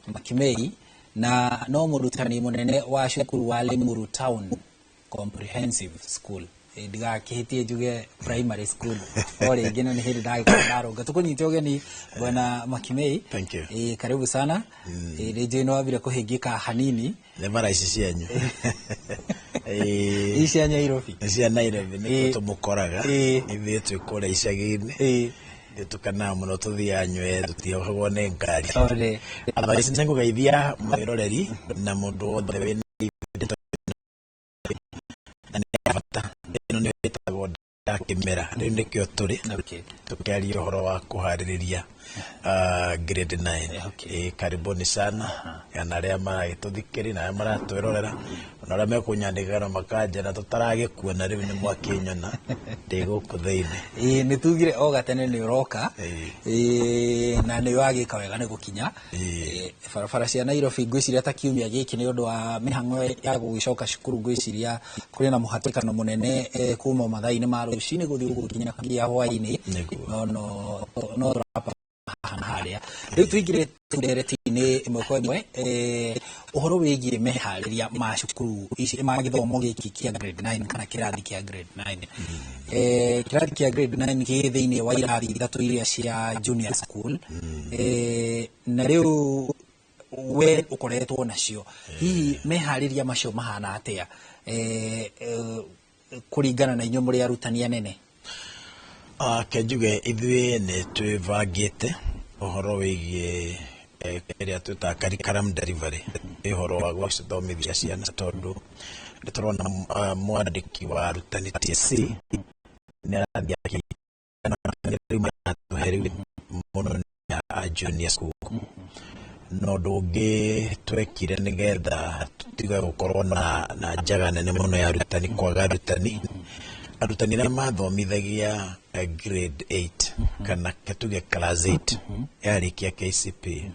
Makimei na no murutani munene wa cukuru wa Limuru Town Comprehensive School diga kihitie juge primary school ore ingine ni hili daro gatukunyite ogeni bwana Makimei. Thank you. Karibu sana. Reje no abire kuhigika hanini le mara isi yanyu isi ya Nairobi isi ya Nairobi ni tumukoraga ithi twikora icagini tukana muno tuthia nywe tutiohagwo ne ngari ore abaisi nsengo gaithia mwiroreri na mundu wothe wina ino ni wetagwo Kimera riu nikio turi tukiaria uhoro wa kuhaririria grade 9 karibuni sana yana aria maragituthikiri na maratwirorera na aria mekunyandikana makanjana tutaragikuona riu ni mwakinyona ndi guku thiini ni tugire o gatene ni uroka na ni wagika wega ni gukinya barabara cia Nairobi ngwiciria ta kiumia giki ni undu wa mihango ya gugicoka cukuru ngwiciria kuri na muhatikano munene kuma mathaini ma rucini guthii gukinya kia hwaini no rapa haria riu tuigire ndereti-ini imwe kwa imwe uhoro wigie mehariria ma cukuru ici ma githomo giki kia grade 9 kana kirathi kia grade 9 kirathi kia grade 9 ki thiini wa irathi ithatu iria cia junior school na riu we ukoretwo nacio hihi mehariria macio mahana atia kuringana na inyo muri arutani anene? Kenjuge ithuĩ nĩ twĩbangĩte ũhoro wĩgiĩ ĩrĩa twĩtaga curriculum delivery, ũhoro wa gũcithomithia ciana, tondũ nĩ tũrona mwandĩki wa arutani TSC nĩ arathiĩ akĩrĩu mũno a junior school. No ũndũ ũngĩ twekire nĩgetha tũtige gũkorwo na njaga nene mũno ya arutani, kwaga arutani arĩa mathomithagia grade 8 kana tuge class 8 yarĩkia KCPE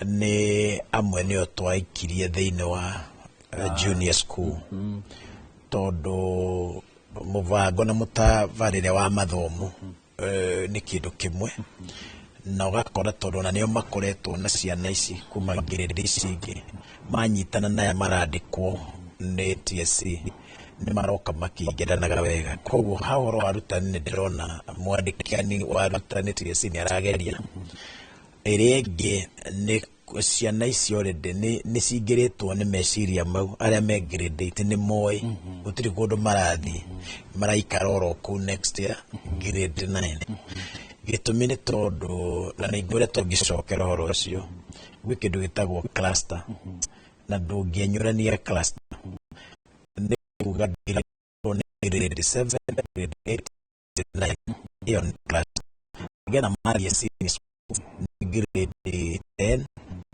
nĩ amwe nĩo twaikirie thĩinĩ wa junior school, tondũ mũbango na mũtabarĩre wa mathomo nĩ kĩndũ kĩmwe, na ũgakora tondũ na nĩo makoretwo na ciana ici kuma grade ici ingĩ manyitana naya marandĩkwo nĩ TSC nĩ maroka makĩingĩranaga wega. Koguo hahoro wa arutani nĩ ndĩrona mwandĩkani wa arutani TSC nĩ arageria. Ĩrĩa ĩngĩ nĩ ciana ici already nĩ cingĩrĩtwo nĩ meciria mau, arĩa me grade 8 nĩ moĩ gũtirĩ kũndũ marathiĩ, maraikara oro kũu next year grade 9. Gĩtũmi nĩ tondũ na nĩ ngoretwo ngĩcokera ũhoro ũcio, gwĩ kĩndũ gĩtagwo cluster, na ndũngĩenyũrania cluster nĩ kuga grade 7, grade 8, grade 9 iyo ni cluster. Nĩgetha mathiĩ senior school nĩ grade 10,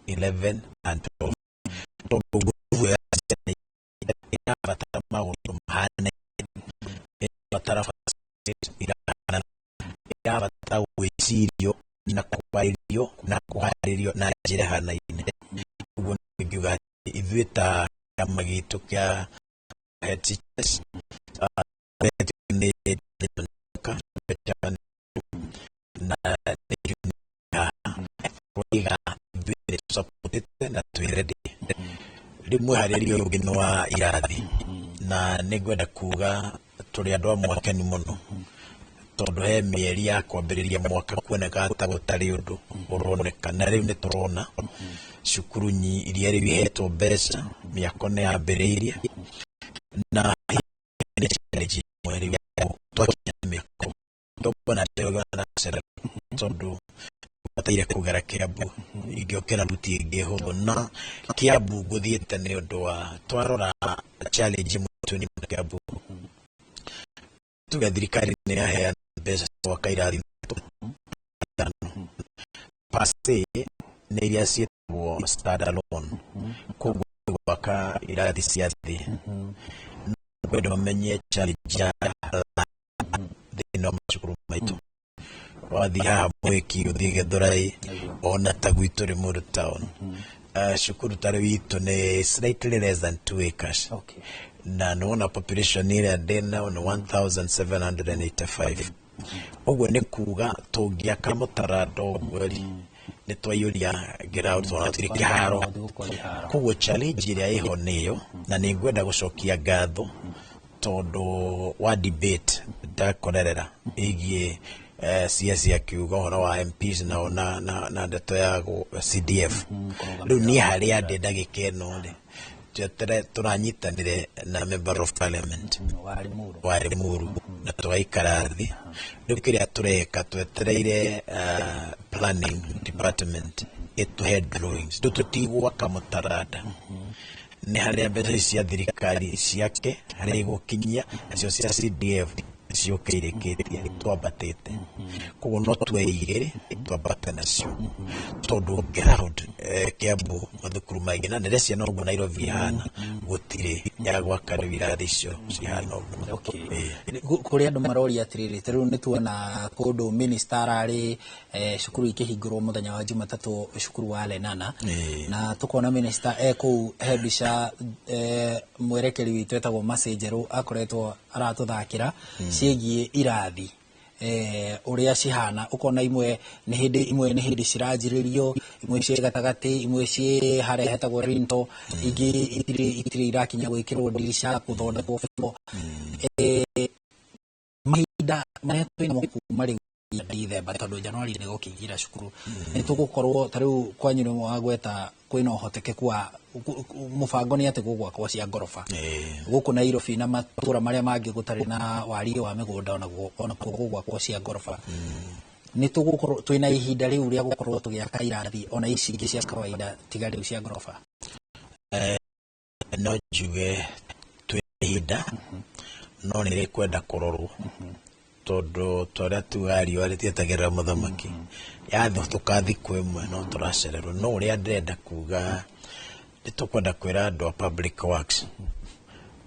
11 and 12. Tondũ nguvu ya ciana irabatara maũndũ mahane, irabatara facilities, irabatara gwĩcirio na kũharĩrio na njĩra hanaine. Ũguo nĩ ngiuga ithuĩ ta kĩama gitũ kĩa head teachers na twĩredi rĩmwe harĩrio ũgeni wa irathi, na nĩ ngwenda kuga tũrĩ andũ amwe akeni mũno, tondũ he mĩeri ya kwambĩrĩria mwaka kuoneka ta gũtarĩ ũndũ ũroneka, na rĩu nĩ tũrona cukuru iria rĩu ihetwo mbeca mĩako nĩ yambĩrĩirie, na challenge mweri ya twakinya mĩako ndobona tondũ bataire kũgera Kiambu ingĩokĩra ruti ĩngĩ hũthũ, na Kiambu ngũthiĩte nĩ ũndũ wa twarora challenge mũtũni Kiambu tuge thirikari nĩ yaheana mbeca gwaka irathi pase nĩ iria ciĩtagwo standalone, koguo gwaka irathi cia thĩ. Ngwenda ũmenye challenge ya thĩinĩ wa macukuru maitũ. Wathiĩ haha Mwiki, ũthiĩ Gĩthũrai, ona ta gwitũ Limuru town, cukuru ta rĩu itũ nĩ slightly less than 2 acres. Na nĩwona population ĩrĩa ndĩna nĩ 1785. Ũguo nĩ kuga tũngĩaka mũtaranda ũguo-rĩ nĩ twaiyũria ground, twana tũtirĩ kĩharo. Koguo challenge ĩrĩa ĩho nĩyo, na nĩ ngwenda gũcokia ngatho tondũ wa debate ndakorerera ĩgiĩ cia kiuga ũhoro wa MPs na ndeto ya CDF. Rĩu niĩ harĩa ndĩ ndagĩka ĩno-rĩ tũranyitanire na member of parliament wa Limuru na tũgaikara thĩ. Rĩu kĩrĩa tũreka twetereire planning department ĩtũhe drawings. Rĩu tũtigwaka mũtaranda, nĩ harĩa mbeca cia thirikari ciake harĩa igũkinyia, nacio cia CDF ciũke irĩkĩtie twambatĩte. Koguo no tweigĩre twambate nacio, tondũ ground Kiambu mathukuru maingĩ na rĩrĩa ciana ũguo Nairobi ihana gũtirĩ ya gwaka rĩu irathi icio cihana ũguo. Kũrĩ andũ maroria atĩrĩrĩ, rĩu nĩ tuona kũndũ minister ararĩ cukuru ikĩhingũrwo mũthenya wa Jumatatũ, cukuru wa Lenana, na tukona minister kũu he mbica mwerekeri witũ etagwo Macenjerũ akoretwo aratũthakĩra ciĩgiĩ irathi ũrĩa cihana. Ũkona imwe nĩ hĩndĩ ciranjĩrĩrio, imwe ciĩ gatagatĩ, imwe ciĩ harĩa hetagwo Rinto, ingĩ itirĩ irakinya gwĩkĩrwo ndirisha gũthondekwo. Mahinda marĩa twĩnamo kuma rĩu Dithemba tondu Januari ni gukigira cukuru ni tugukorwo tariu kwanyu ni wagweta kwina uhotekeku wa mubango ni ati gugwakwo cia ngorofa guku Nairobi na matura maria mangi gutari na wari wa migunda ona gugwakwo cia ngorofa ni tugukorwo twina ihinda riu ria gukorwo tugiaka irathi ona ici ingi cia kawaida tiga riu cia ngorofa no njuge twina ihinda no ni kwenda kurorwo tondu twaria tugario ari tietagirira muthamaki yatho tukathi kwemwe no turacererwo no uria ndenda kuga nitukwenda kwira andu a public works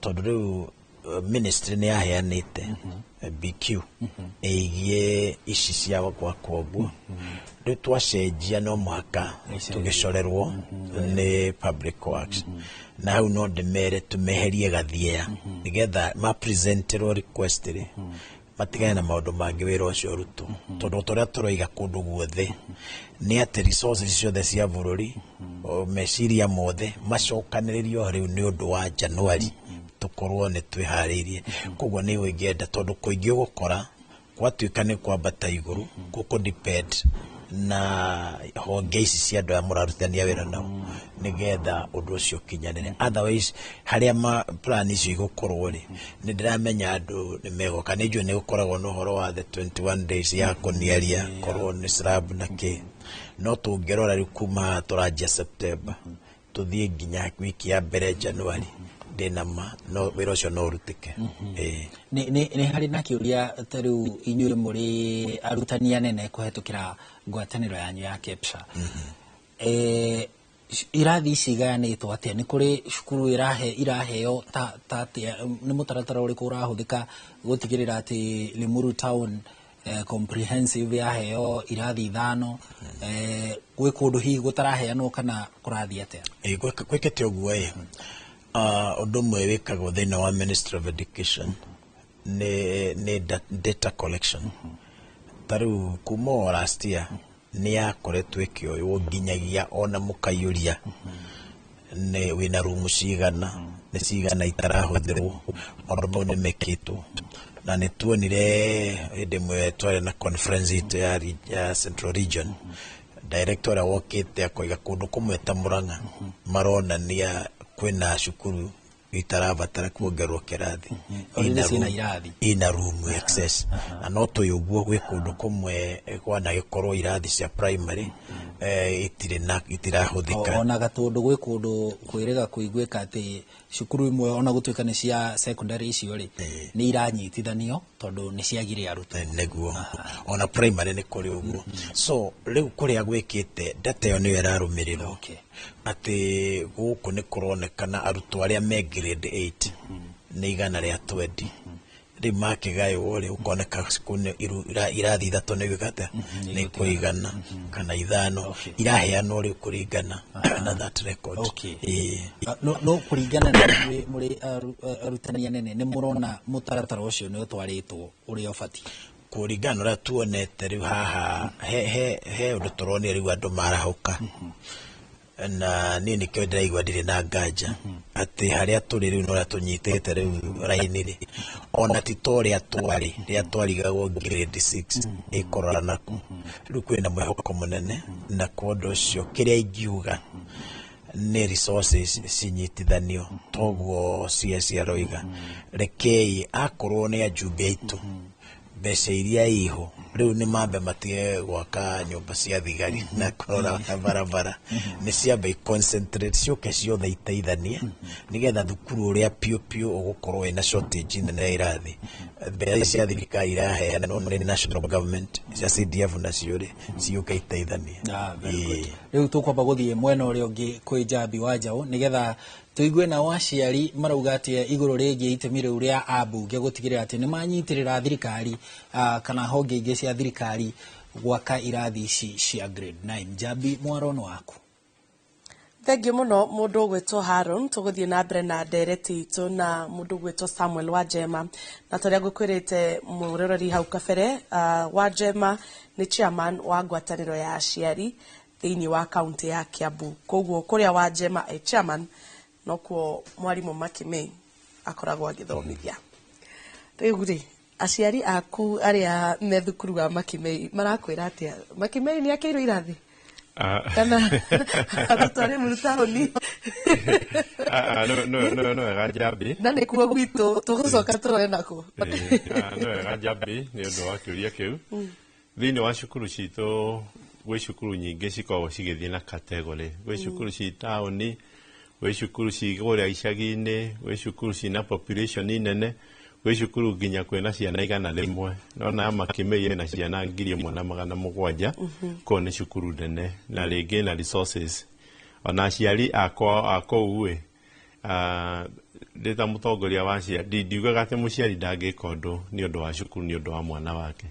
tondu riu ministry ni yaheanite BQ eigie ici cia gwakwo guo riu twacenjia no muhaka tugicorerwo ni public works na hau no ndemere tumeherie gathia nigetha ma presenterwo request ri matigane na maundu mangi wira ucio ruto tondu turia turoiga kundu guothe ni ati resources ciothe cia bururi meciria mothe macokaniririo riu ni undu wa Januari tukorwo ni twihariirie koguo ni wingienda tondu kuingi gukora gwatuika ni kwambata iguru guku depend na honge ici cia andu a murarutania wira nao nigetha undu ucio kinyanire otherwise haria ma plan icio igukorwo ri ni ndiramenya andu ni megoka ni njue ni gukoragwo no horo wa the 21 days ya kuniaria korwo ni slab na ki no tungirora ri kuma turajia September tuthie nginya wiki ya mbere Januari denama no wira ucio no rutike ni hari na kiuria tariu inyuĩ muri arutani anene kuhetukira ngwataniro yanyu ya KEPSA irathi ciganitwo atia ni kuri cukuru iraheo ta ni mutaratara uriku urahuthika gutigirira ati Limuru town comprehensive yaheo irathi 5 gwi kundu hi gutaraheanwo kana kurathi atia gwikite uguo undu mwe wikagwo thiini wa Ministry of Education ni data collection tariu kuma last year ni yakoretwo ikioywo nginyagia ona mukayuria ni wina rumu cigana ni cigana itarahuthirwo maundu ni mekitwo na ni tuonire indi mwe twari na conference ito ya Central Region director awokite akoiga kundu kumwe ta Murang'a maronania kwina cukuru itarabatara kuongerwo kirathi ina room access na no tuyuguo gwi kundu kumwe kwana gikorwo irathi cia primary itirahuthika ona gatundu gwi kundu kwirega kuigwika ati cukuru imwe ona gutuika ni cia secondary icio ri ni iranyitithanio tondu ni ciagire aruto neguo ona primary ni kuri uguo so riu kuria gwikite data yo ni irarumirirwo ati guku ni kuronekana aruto aria me grade 8 ni igana ria 20 ri makigayo ri ukoneka sikune irathi ithatu ni gwikate ni kuigana kana ithano iraheanwo ri kuringana na that record no kuringana na muri arutani anene ni murona mutaratara ucio ni utwaritwo uri ofati kuringana ra tuonete riu haha he undu turoni riu andu marahuka na nini kyo ndiraigua ndiri na nganja ati haria turi riu no tunyitete riu raini ri ona titoria twari ria twarigagwo grade 6 ikorora naku riu kwina mwihoko munene na kondo cio kiria ingiuga ni resources cinyitithanio toguo cia roiga rekei akorwo ni ajumbe itu mbeca iria iho riu ni mambe matige gwaka nyumba cia thigari na kurora barabara ni ciambe concentrate cioke ciothe iteithanie nigetha thukuru uria piu ugukorwo ina shortage nene irathi mbeca cia thirikari iraheana no ni national government cia CDF na ciore ciuke iteithanie riu tukwamba guthie mwena uria ungi kwi Njambi wa Njau nigetha tuigue na waciari marauga ati iguru rigi itemi riu ria ambunge gutigirira ati ni manyitirira thirikari kana honge ingi cia thirikari gwaka irathi ici cia grade 9 Njambi mwarono waku thengiũ mũno mũndũ ũgwĩtwo Haron tũgũthiĩ na mbere na ndereti itũ na mũndũ ũgwĩtwo Samuel Wanjema na tũrĩa ngũkwĩrĩte mũroreri hau kabere Wanjema nĩ chairman wa ngwatanĩro ya aciari thĩinĩ wa kaunti ya Kiambu koguo kũrĩa Wanjema chairman nokuo mwarimũ Makimei akoragwo agĩthomithia rĩu rĩ aciari aku aria me thukuru wa Makimei marakwira atia Makimei ni akeirwo irathi kana atutware murutaoni no Rajabi na nä kuo gwitå tå gå coka tå roe nako no Rajabi nä å ndå wa kä å ria kä u thä inä wa cukuru citå gwä cukuru nyingä cikoragwo cigäthiä na kategori gwä cukuru ci taåni gwä cukuru cigå rä a icagi-inä gwä cukuru cina population nene gwä cukuru nginya kwä ciana 100 no na Makimei na ciana 1,700 ko nä cukuru nene na rĩngĩ na resources ona aciari akwa uwe ndä ta må tongoria wa ciari ndiugaga atä må ciari ndangä ka å ndå nä å ndå wa cukuru nä å ndå wa mwana wake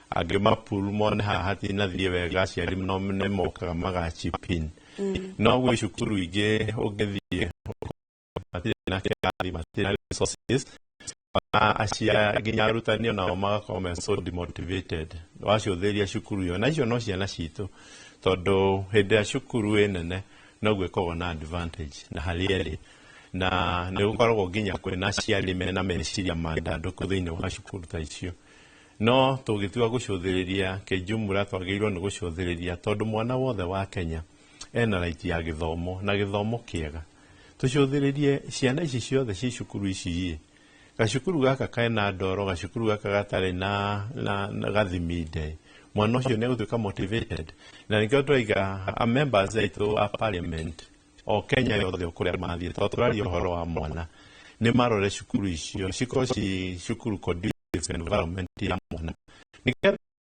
angä mapuru mone haha hatinathiä wega aciari no nä mokaga magachipin no gwä cukuru ingä å ngä thiä matirä na kĩrathi matirĩ na resources aciari nginya arutani onao magakorwo so demotivated wacũthĩria cukuru ĩyo na icio no ciana citũ tondũ hĩndĩ ya cukuru ĩ nene noguo ĩkoragwo na advantage na harĩ erĩ na nĩ gũkoragwo nginya kwĩna aciari mena meciria mandandũku thĩinĩ wa cukuru ta icio no tũgĩtua gũcũthĩrĩria kĩnjumũra twagĩrĩirwo nĩ gũcũthĩrĩria tondũ mwana wothe wa Kenya ena right ya gĩthomo na gĩthomo kĩega tũcũthĩrĩrie ciana ici ciothe ci cukuru ici gacukuru gaka kena ndoro gacukuru gaka gatarĩ na gathiminde mwana ũcio nĩ gũtuĩka motivated na nĩkĩo tũraiga a members aitũ a parliament o Kenya yothe kũrĩa mathiĩ tondũ tũraria ũhoro wa mwana nĩ marore cukuru icio cikorwo ci cukuru conducive environment ya mwana nĩkĩo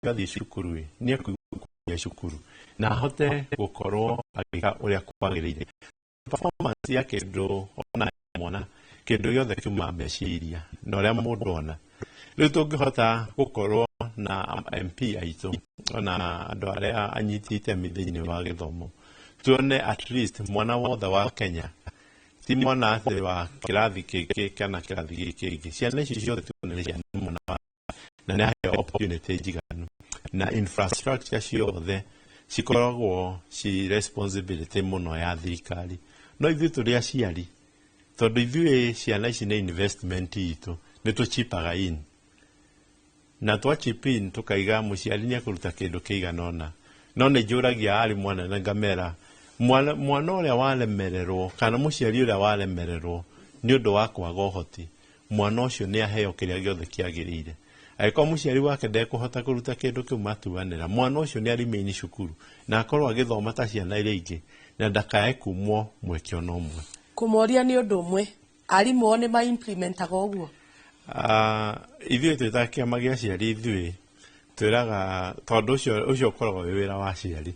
gathiĩ cukuru nĩ ekũigua cukuru na ahote gũkorwo agĩka ũrĩa kwagĩrĩire performance ya kĩndũ ona mwana kĩndũ gĩothe kiuma meciria na ũrĩa mũndũ ona rĩu tũngĩhota gũkorwo na MP aitũ ona andũ arĩa anyiti itemi thĩinĩ wa gĩthomo tuone at least mwana wothe wa Kenya ti mwana atĩ wa kĩrathi kĩngĩ kana kĩrathi gĩkĩ kĩngĩ ciana ici ciothe tuone ciana mwana wa na nĩ aheo opportunity njiganu na infrastructure ciothe cikoragwo ci responsibility mũno ya thirikari no ithuĩ tũrĩ aciari tondũ ithuĩ ciana ici nĩ investment itũ nĩ tũchipaga in na twachipa in tũkaiga mũciari nĩ ekũruta kĩndũ kĩigana ũna no nĩ njũragia arimũ anene ngamera mwana ũrĩa walemererwo kana mũciari ũrĩa walemererwo nĩ ũndũ wa kwaga ũhoti mwana ũcio nĩ aheo kĩrĩa gĩothe kĩagĩrĩire angĩkorwo mũciari wake ndekũhota kũruta kĩndũ kĩu matuanĩra mwana ũcio nĩ arime cukuru na akorwo agĩthoma ta ciana iria ingĩ na ndakae kumwo mweke ona ũmwe kũmoria nĩ ũndũ ũmwe arimũ nĩ ma implementaga ũguo ithuĩ twĩta kĩama gĩa aciari ithuĩ twĩraga tondũ ũcio ũkoragwo wĩ wĩra wa aciari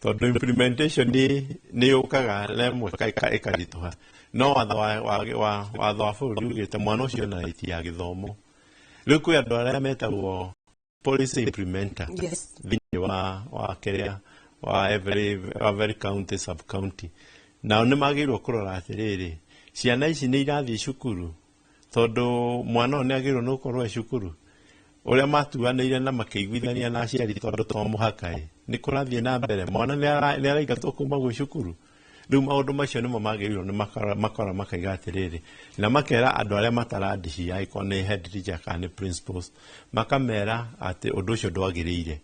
tondũ implementation nĩ yũkaga remwe ĩkaritũha no watho wa bũrũri ugĩte mwana ũcio na right ya gĩthomo rĩu kwĩ andũ arĩa metagwo policy implementer thĩinĩ wa kĩrĩa wa every county sub county nao nĩ magĩrĩirwo kũrora atĩrĩrĩ ciana ici nĩ irathiĩ cukuru tondũ mwana nĩ agĩrĩirwo nĩ gũkorwo e cukuru ũrĩa matuanĩire na makĩiguithania na aciari tondũ to mũhaka nĩ kũrathiĩ na mbere mwana nĩ araingatwo kuma gwĩ cukuru rĩu maũndũ macio nĩmo magĩrĩirwo nĩ makora makaiga atĩrĩrĩ na makera andũ arĩa matarandĩci angĩkorwo nĩ head teacher kana nĩ principals makamera atĩ ũndũ ũcio ndwagĩrĩire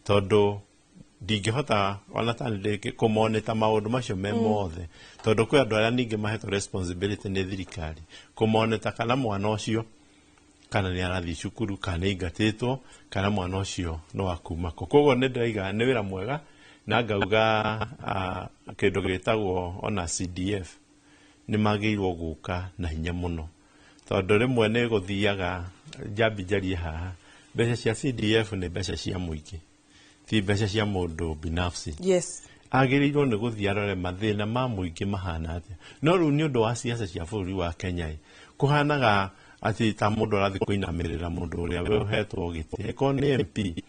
tondũ ndingĩhota ona ta ndĩngĩ kũmonita maũndũ macio me mothe tondũ kwĩ andũ arĩa ningĩ mahetwo responsibility nĩ thirikari kũmonita kana mwana ũcio kana nĩ arathiĩ cukuru kana aingatĩtwo kana mwana ũcio no akuma kũ koguo nĩ ndĩraiga nĩ wĩra mwega na ngauga kĩndũ gĩtagwo ona CDF nĩ magĩrĩirwo gũka na hinya mũno tondũ rĩmwe nĩ gũthiaga njarie haha mbeca cia CDF nĩ mbeca cia mũingĩ ti mbeca cia mũndũ binafsi agĩrĩirwo nĩ gũthiĩ arore mathĩna ma mũingĩ mahana atĩa no rĩu nĩ ũndũ wa siasa cia bũrũri wa Kenya kũhanaga atĩ ta mũndũ arathiĩ kũinamĩrĩra mũndũ ũrĩa ũhetwo gĩtĩ eko nĩ MP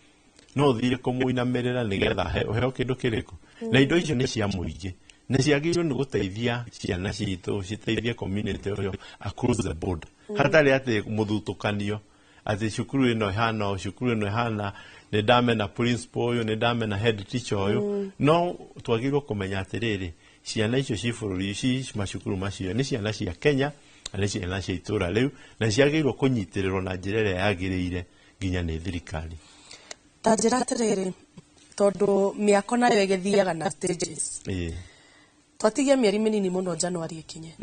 no ũthiĩ kũmũinamĩrĩra nĩgetha ũheo kĩndũ kĩrĩkũ na indo icio nĩ cia mũingĩ nĩ ciagĩrĩirwo nĩ gũteithia ciana citũ citeithie community ũyũ across the board hatarĩ atĩ mũthutũkanio atĩ cukuru ĩno ĩhana cukuru ĩno ĩhana nĩ ndamena principal ũyũ nĩ ndamena head teacher ũyũ no twagĩrĩirwo kũmenya atĩrĩrĩ ciana icio ci bũrũri ci macukuru macio nĩ ciana cia Kenya na ciana cia itura riu na ciagirwo kunyitirwo na njira ĩrĩa yagĩrĩire nginya nĩ thirikari. Ta njĩra atĩrĩrĩ, tondu mĩako nayo ĩgĩthiaga na stages. Twatigia mĩeri mĩnini mũno Januari ikinye.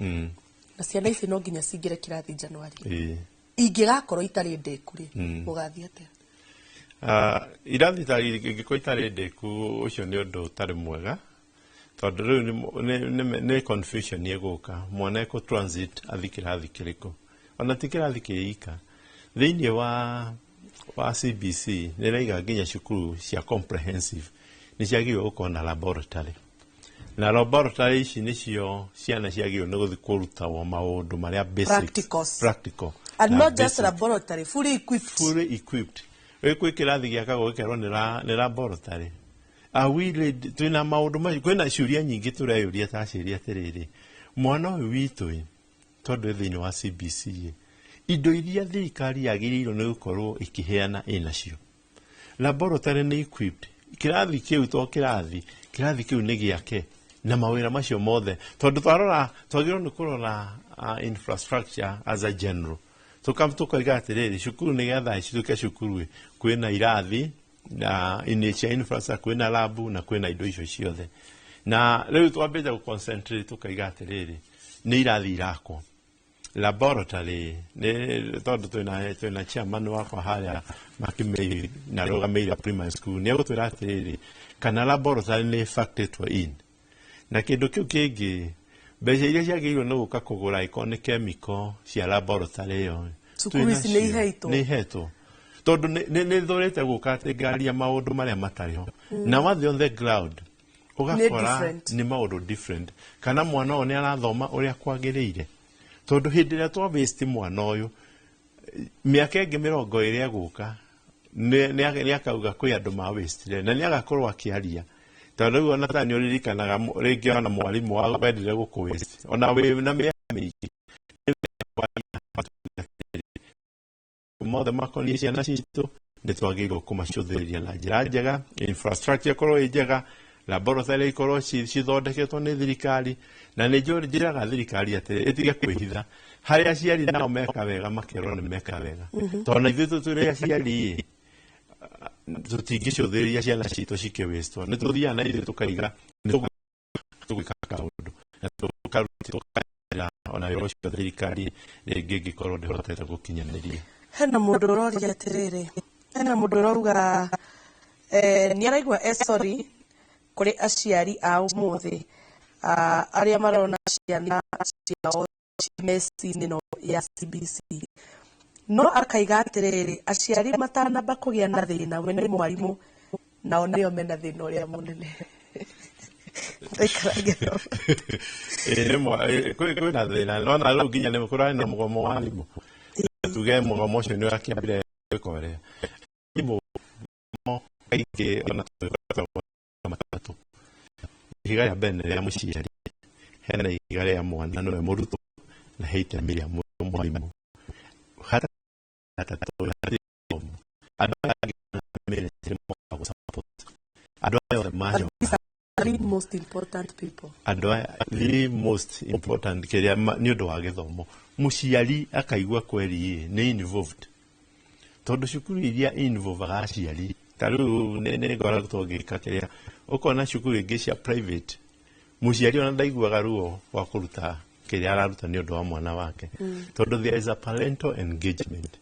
Na ciana ici no nginya cingĩre kĩrathi Januari. Ingĩgakorwo itarĩ ndĩku rĩ, mũgathiĩ atĩa? Irathi ingĩkorwo itarĩ ndĩku, ũcio nĩ ũndũ ũtarĩ mwega, tondũ rĩu nĩ confusion ĩgũka. Mwana eko transit athi kĩrathi kĩrĩkũ? Ona ti kĩrathi kĩika. Thĩinĩ wa CBC nĩraiga nginya cukuru cia comprehensive nĩciagĩrĩirwo gũkorwo na laboratory. Na laboratory ici nĩcio ciana ciagĩrĩirwo nĩ gũthiĩ kũrutwo maũndũ marĩa basic. Practical. And not just laboratory, fully equipped. Fully equipped. Wĩkwĩ kĩrathi gĩakagwo gĩkerwo nĩ laboratory. Twĩna maũndũ macio, kwĩna ciũria nyingĩ tũreyũria ta ciũria atĩrĩrĩ. Mwana ũyũ witũ tondũ thĩinĩ wa CBC indo iria thirikari yagĩrĩirwo nĩ gũkorwo ĩkĩheana ĩnacio. Laboratory nĩ equipped. Kĩrathi kĩu to kĩrathi kĩu nĩ gĩake na mawĩra macio mothe. Tondũ twagĩrĩirwo nĩ kũrora infrastructure as a general. Tũkoiga atĩrĩrĩ, cukuru nĩgetha icituĩke cukuru kwĩna irathi na cia infrastructure, kwĩna labu na kwĩna indo icio ciothe. Na rĩu twambĩte gũconcentrate tũkoiga atĩrĩrĩ, nĩ irathi irakwo. Laboratory tondũ twĩna chairman wakwa harĩa Makimei na rũgamĩrĩra primary school nĩegũtwĩra atĩrĩrĩ, kana laboratory nĩ factory in. Na kĩndũ kĩu kĩngĩ, mbeca iria ciagĩrĩirwo nĩ gũka kũgũra iko nĩ chemical cia laboratory ĩyo. Cukuru ici nĩ ihetwo. Nĩ ihetwo. Tondũ nĩ thũrĩte gũka atĩngaria maũndũ marĩa matarĩ ho. Na wathiĩ on the ground, ũgakora nĩ maũndũ different. Kana mwana ũyũ nĩ arathoma ũrĩa kwagĩrĩire. Tondũ hĩndĩ ĩrĩa twa waste mwana ũyũ, mĩaka ĩngĩ 20 ĩgũka, nĩ akauga kwĩ andũ ma waste na nĩ agakorwo akĩaria. Tondũ rĩu ona ta nĩ ũririkanaga rĩngĩ ona mwarimũ wendire gũkũ waste. Ona wĩ na mĩaka mĩingĩ. Mothe makoniĩ ciana citũ nĩ twagĩrĩirwo kũmacũthĩrĩria na njĩra njega, infrastructure ĩkorwo ĩ njega, laboratory ikorwo cithondeketwo nĩ thirikari, na nĩ njĩraga thirikari atĩ ĩtige kwĩhitha. Harĩa aciari nao meka wega makerwo nĩ meka wega. Tondũ na ithuĩ tũrĩ aciari tũtingĩcũthĩrĩria ciana citũ cikĩwĩstwo. Nĩ tũthiaga na ithuĩ tũkaiga nĩ tũgwĩka kaũndũ na tũkarutĩra ona wĩra ũcio thirikari rĩngĩ ĩngĩkorwo ndĩhotete gũkinyanĩria. Hena mũndũ ũroria atĩrĩrĩ, hena mũndũ ũrauga nĩ araigua sorry kũrĩ aciari a ũmũthĩ arĩa marona ciana ciao meci-inĩ ĩno ya CBC. No akaiga atĩrĩrĩ, aciari matanamba kũgĩa na thĩna, we nĩ mwarimũ nao nĩo mena thĩna ũrĩa mũnene. Kwĩna thĩna, nona rĩu nginya nĩ kũrarĩ na mũgomo wa arimũ. Tuge mũgomo ũcio nĩ wakĩambire gwĩkorera. Arimũ kaingĩ ona twĩkoragwo matatũ. Ihiga rĩa mbere rĩa mũciari, hena ihiga rĩa mwana nĩwe mũrutwo, na he itemi rĩa mwarimũ. The most important people. The most important kĩrĩa nĩ ũndũ wa gĩthomo. Mũciari akaigua kweri nĩ involved. Tondũ cukuru iria involve aciari, ta rĩu nĩ ngora tũngĩka kĩrĩa, ũkona cukuru ingĩ cia private, mũciari ona ndaiguaga ruo wa kũruta kĩrĩa araruta nĩ ũndũ wa mwana wake. Tondũ there is a parental engagement.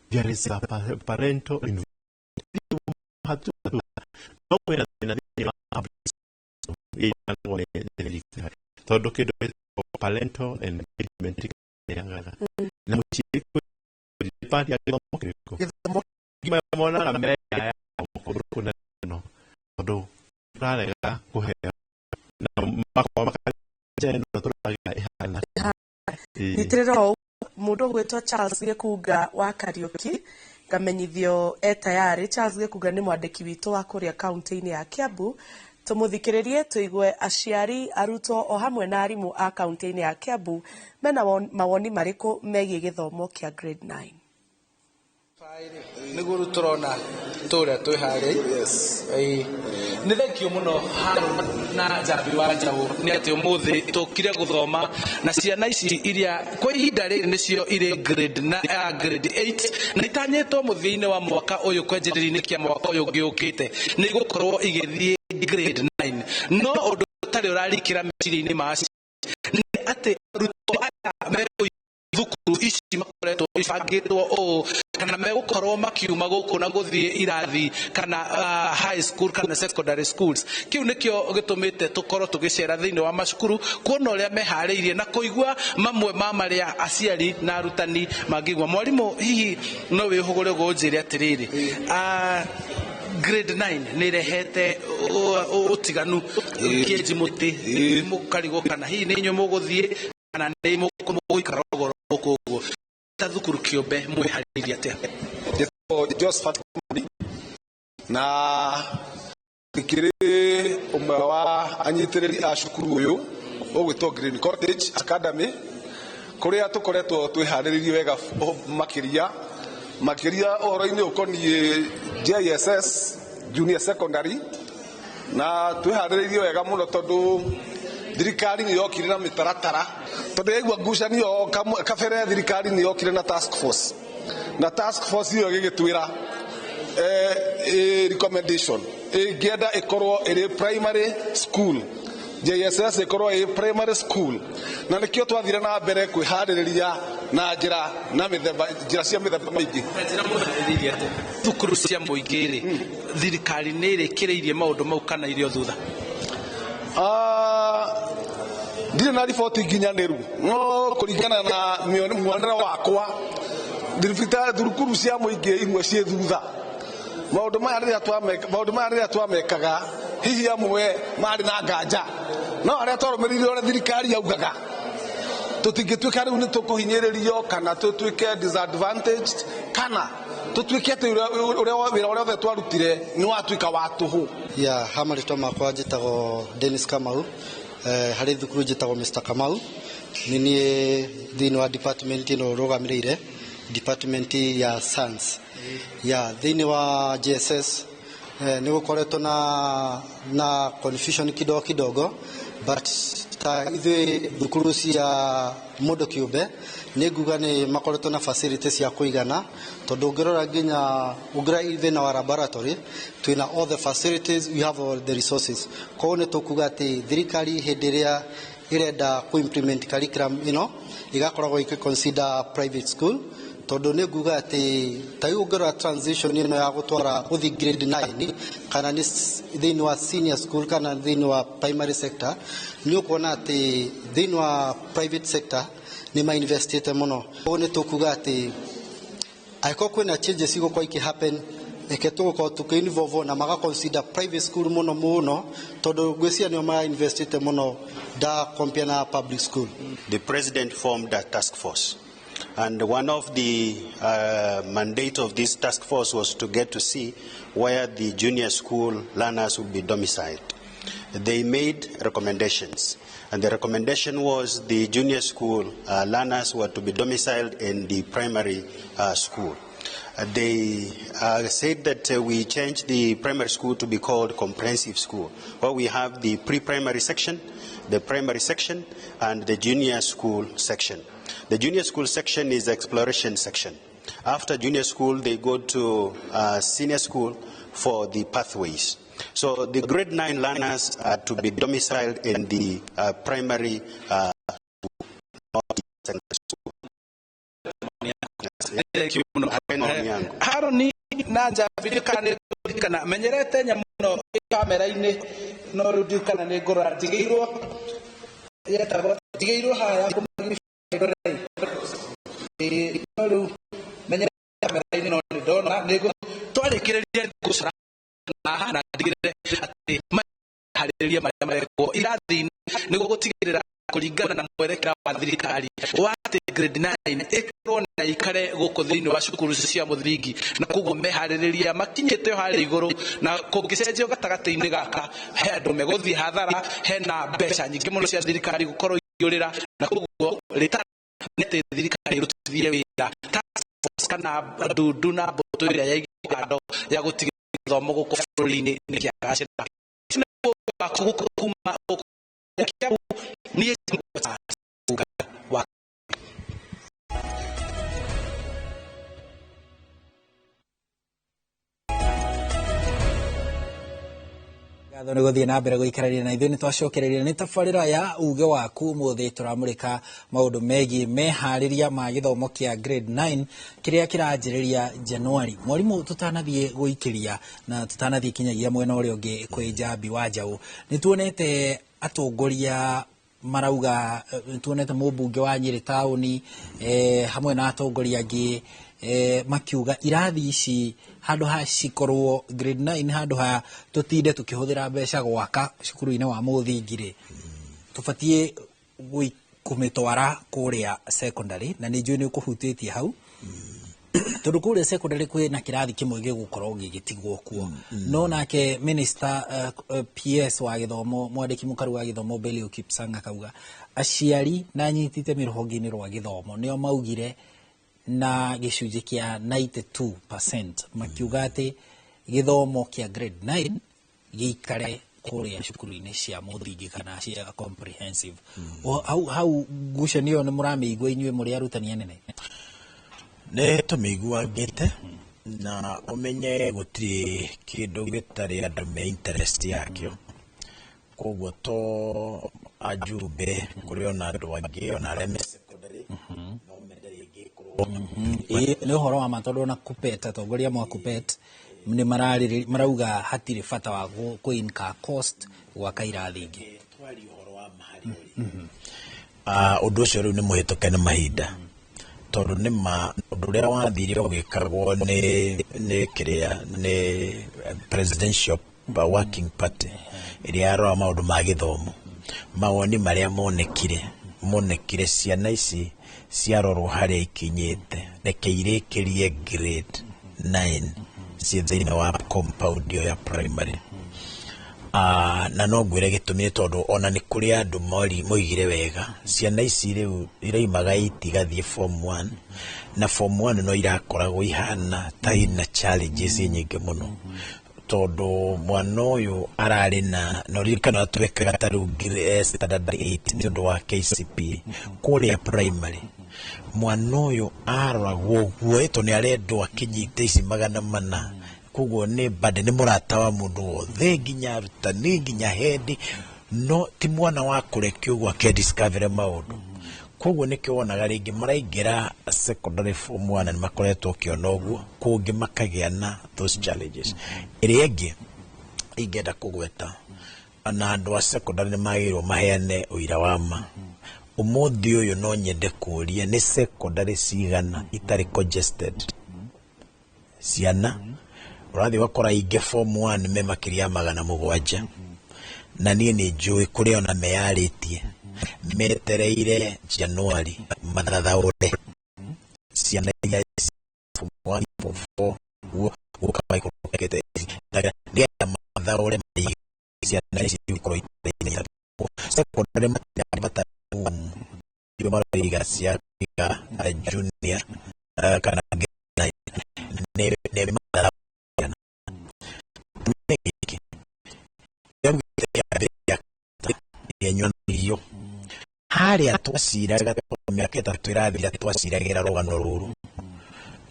There is a parental involvement. Tondũ kĩndũ parental engagement na mũciari pati ya gĩthomo kĩrĩkũ monaga mĩreka ya mũkũrũ no tondũ tũrarega kũheo na makajeno tũraga ihana. Nĩtĩrĩro mũndũ gwĩtwo Charles Gĩkunga wa Kariũki, ngamenyithio tayari. Charles Gĩkunga nĩ mwandĩki witũ wa kũrĩa kaunti-inĩ ya Kiambu. Tũmũthikĩrĩrie tũigue aciari, arutwo o hamwe na arimũ a kaunti-inĩ ya Kiambu mena mawoni marĩkũ megiĩ gĩthomo kĩa grade 9. niguo ruturona turia twi haria ni thenki muno Harun na Njambi wa Njaũ ni ati umuthi tukire guthoma na ciana ici iria kwa ihinda riri nicio iri grade 8 na itanyitwo muthiini wa mwaka uyu kwenjiririni kia mwaka uyu ngiukite ni gukorwo igithie grade 9 no undu utari urarikira meciria-ini macio ni ati arutwo aya me thukuru ici makoretwo ibangitwo ũũ kana megũkorwo makiuma gũkũ na gũthiĩ irathi kana high school kana secondary schools. Kiu nikio gĩtũmĩte tũkorwo tũgĩcera thĩinĩ wa macukuru kuona ũrĩa meharĩirie na kũigua mamwe ma marĩa aciari na arutani mangĩigua. Mwarimũ, hihi no wĩhũgũre gũnjĩre atĩrĩrĩ, grade 9 nĩ irehete ũtiganu kĩenji mũtĩ mũkarigwo kana hihi nĩ inyuĩ mũgũthiĩ kana nĩ mũgũikara ũgoro gũkũ ta thukuru kĩũmbe mwĩharĩirie atĩa? Josephat na ikiri umwe wa anyitĩrĩri a cukuru ũyũ ũgwĩtwo Green Cottage Academy kũrĩa tũkoretwo twĩharĩrĩirie wega makĩria ũhoro-inĩ ũkoniĩ JSS Junior Secondary na twĩharĩrĩirie wega mũno tondũ thirikari nĩ yokire na mĩtaratara tondũ yaigua ngucanio kabere thirikari nĩ yokire na task force na task force ĩyo ĩgĩgĩtwĩra recommendation ĩngĩenda ĩkorwo ĩrĩ primary school, JSS ĩkorwo ĩrĩ primary school, na nĩkĩo twathire na mbere kwĩharĩrĩria na njĩra cia mĩthemba mĩingĩ. Thukuru cia mũingĩ-rĩ thirikari nĩ ĩrĩkĩrĩirie maũndũ mau kana irĩ o thutha? Ndirĩ na riboti nginyanĩru no kũringana na muonere wakwa thukuru cia mũingĩ imwe ciĩ thutha. Maũndũ maya rĩrĩa twamekaga hihi amwe marĩ na nganja no arĩa twarũmĩrĩire ũrĩa thirikari yaugaga tũtingĩtuĩka rĩu nĩ tũkũhinyĩrĩrio kana tũtuĩke disadvantaged kana tũtuĩke atĩ wĩra ũrĩa othe twarutire nĩ watuĩka wa tũhũ. Ha marĩtwa makwa njĩtagwo Dennis Kamau, harĩ thukuru njĩtagwo Mr. Kamau. Nĩ niĩ thĩinĩ wa department ĩno rũgamĩrĩire department ya science. Thĩinĩ wa JSS nĩ gũkoretwo na confusion kidogo but ta ithuĩ thukuru cia mũndũ kĩũmbe nĩ nguga nĩ makoretwo na facilities cia kũigana tondũ ũngĩrora nginya thĩinĩ wa laboratory twĩna all the facilities, we have all the resources. Koguo nĩ tũkuga atĩ thirikari hĩndĩ ĩrĩa ĩrenda ku-implement curriculum ĩno ĩgakoragwo ĩgĩ-consider private school tondũ nĩ nguga atĩ ta rĩu ũngĩrora transition ĩno ya gũtwara gũthiĩ grade 9 kana nĩ thĩinĩ wa senior school kana thĩinĩ wa primary sector nĩ ũkuona atĩ thĩinĩ wa private sector nĩ ma-investite mũno. Koguo nĩ tũkuga atĩ angĩkorwo kwĩna changes igũkorwo ikĩ-happen eke tũgũkorwo tũkĩ-involve na maga-consider private school mũno tondũ gwĩcia nĩo ma-investite mũno da compare na public school. The president formed a task force. And one of the mandate of this task force was to get to see where the junior school learners would be domiciled. They made recommendations, and the recommendation was the junior school learners were to be domiciled in the primary school. They said that we change the primary school to be called comprehensive school, where we have the pre-primary section, the primary section, and the junior school section. The junior school section is the exploration section. After junior school, they go to senior school for the pathways. So the grade 9 learners are to be domiciled in the primary school. Haroni na Njambi kana menyerete nyamũ no kamera-inĩ no rĩu kana nĩ ngũrora tigĩirwo haya rĩu menyerete kamera-inĩ no nĩ ndona twarĩkĩrĩria gũcora haha na ndigĩrĩre atĩ maharĩrĩria marĩa marekwo irathi-inĩ nĩguo gũtigĩrĩra kũringana na mwerekera wa thirikari wa atĩ grade 9 ĩkorwo na ikare gũkũ thĩinĩ wa cukuru cia mũthingi na koguo meharĩrĩria makinyĩte harĩa igũrũ na kũngĩcenjio gatagatĩ-inĩ gaka he andũ megũthiĩ hathara hena mbeca nyingĩ mũno cia thirikari gũkorwo igĩũrĩra na koguo rĩtana nĩ atĩ thirikari ĩrutithie wĩra kana ndundu na mbutu iria ya igando ya gutiga githomo guku bururi-ini ni kiagacira kuma ni gatho nä gå thiä na mbere gå ikarania na ithuä nä twacokereria nä tabarä ya uge waku må thä tå ramå rä ka maå ndå megiä meharä ria ma gä thomo kä a grade 9 kä rä a kä ranjä rä ria Januari. Mwarimå tå tanathiä gå ikä ria na tå tanathiä kinyagia mwena å rä a å ngä kwä Njambi wa Njaũ nä tuonete atongoria marauga tuonete mũmbunge wa Nyeri taũni hamwe na atongoria angĩ makiuga irathi ici handu ha cikorwo grade 9 handu ha tutinde tukihũthĩra mbeca gwaka cukuru-inĩ wa mũthingi tubatie kũmĩtwara kũrĩa secondary na nĩ njũĩ nĩ ũkũhutĩtie hau tondũ kũrĩa secondary kwĩ na kĩrathi kĩmwe gĩgũkorwo gĩgĩtigwo kuo no nake minister PS wa gĩthomo mwandĩki mũkaru wa gĩthomo Belio Kipsang akauga aciari na nyitĩte rũhonge-inĩ rwa gĩthomo nĩo maugire na gĩcunjĩ kĩa 92% makiuga atĩ gĩthomo kĩa grade 9 gĩikare kũrĩa cukuru-inĩ cia mũthingi kana cia comprehensive hau ngucanio nĩ mũramĩigua inyuĩ mũrĩ arutani anene? Nĩ tũmĩiguangĩte na ũmenye gũtirĩ kĩndũ gĩtarĩ andũ me interest yakĩo, koguo to ajumbe kũrĩ ona andũ angĩ ona arĩa me secondary no menderie ingĩ nĩ ũhoro wa ma tondũ na KUPPET atongoria mwa KUPPET nĩ marauga hatirĩ bata wa kũ-incur cost gwaka irathi ingĩ. Twari ũhoro wa mahari ũndũ ũcio rĩu nĩ mũhĩtũke nĩ mahinda tondũ nĩ ma ũndũ ũrĩa wathire ũgĩkagwo nĩ kĩrĩa nĩ presidential working party ĩrĩa yarora maũndũ ma gĩthomo. Mawoni marĩa monekire ciana ici ciarorwo harĩa ikinyĩte reke irĩkĩrie grade 9 ciĩ thĩinĩ wa compound ya primary. Na no ngwĩre gĩtũmi tondũ ona nĩ kũrĩ andũ moigire wega ciana ici rĩu iraimaga itigathiĩ form 1 na form 1 no irakoragwo ihana ta ina challenges nyingĩ mũno tondũ mwana ũyũ ararĩ na noririkana twekaga ta rĩu standard 8 nĩ ũndũ wa KCPE kũrĩa primary. Mwana ũyũ aroragwo guo tondũ nĩ arendwo akinyite ici 400 koguo nĩ bade nĩ mũrata wa mũndũ wothe nginya arutani nginya hendi no ti mwana wa kũrekio ũguo akĩdiscover maũndũ. Koguo nĩkĩo wonaga rĩngĩ maraingĩra secondary form 1 nĩ makoretwo kĩona ũguo kũngĩ makagĩa na those challenges. Ĩrĩa ĩngĩ ingĩenda kũgweta na andũ a secondary nĩ magĩrĩirwo maheane ũira wa ma. Ũmũthĩ ũyũ no nyende kũũria nĩ secondary cigana itarĩ congested ciana ũrathiĩ wakora ingĩ form 1 me makĩria 700 na niĩ nĩ njũĩ kũrĩ ona meyarĩtie metereire Januari mathathaũre ciana iria form 1 form 4 gũka maikũrũkĩte nĩgetha mathaũre ciana ici ikorwo itarĩ secondary matari maraiga cia junior kana nĩ harĩa twaciraga mĩaka ĩtatũ ĩrathira twaciragĩra rũgano rũrũ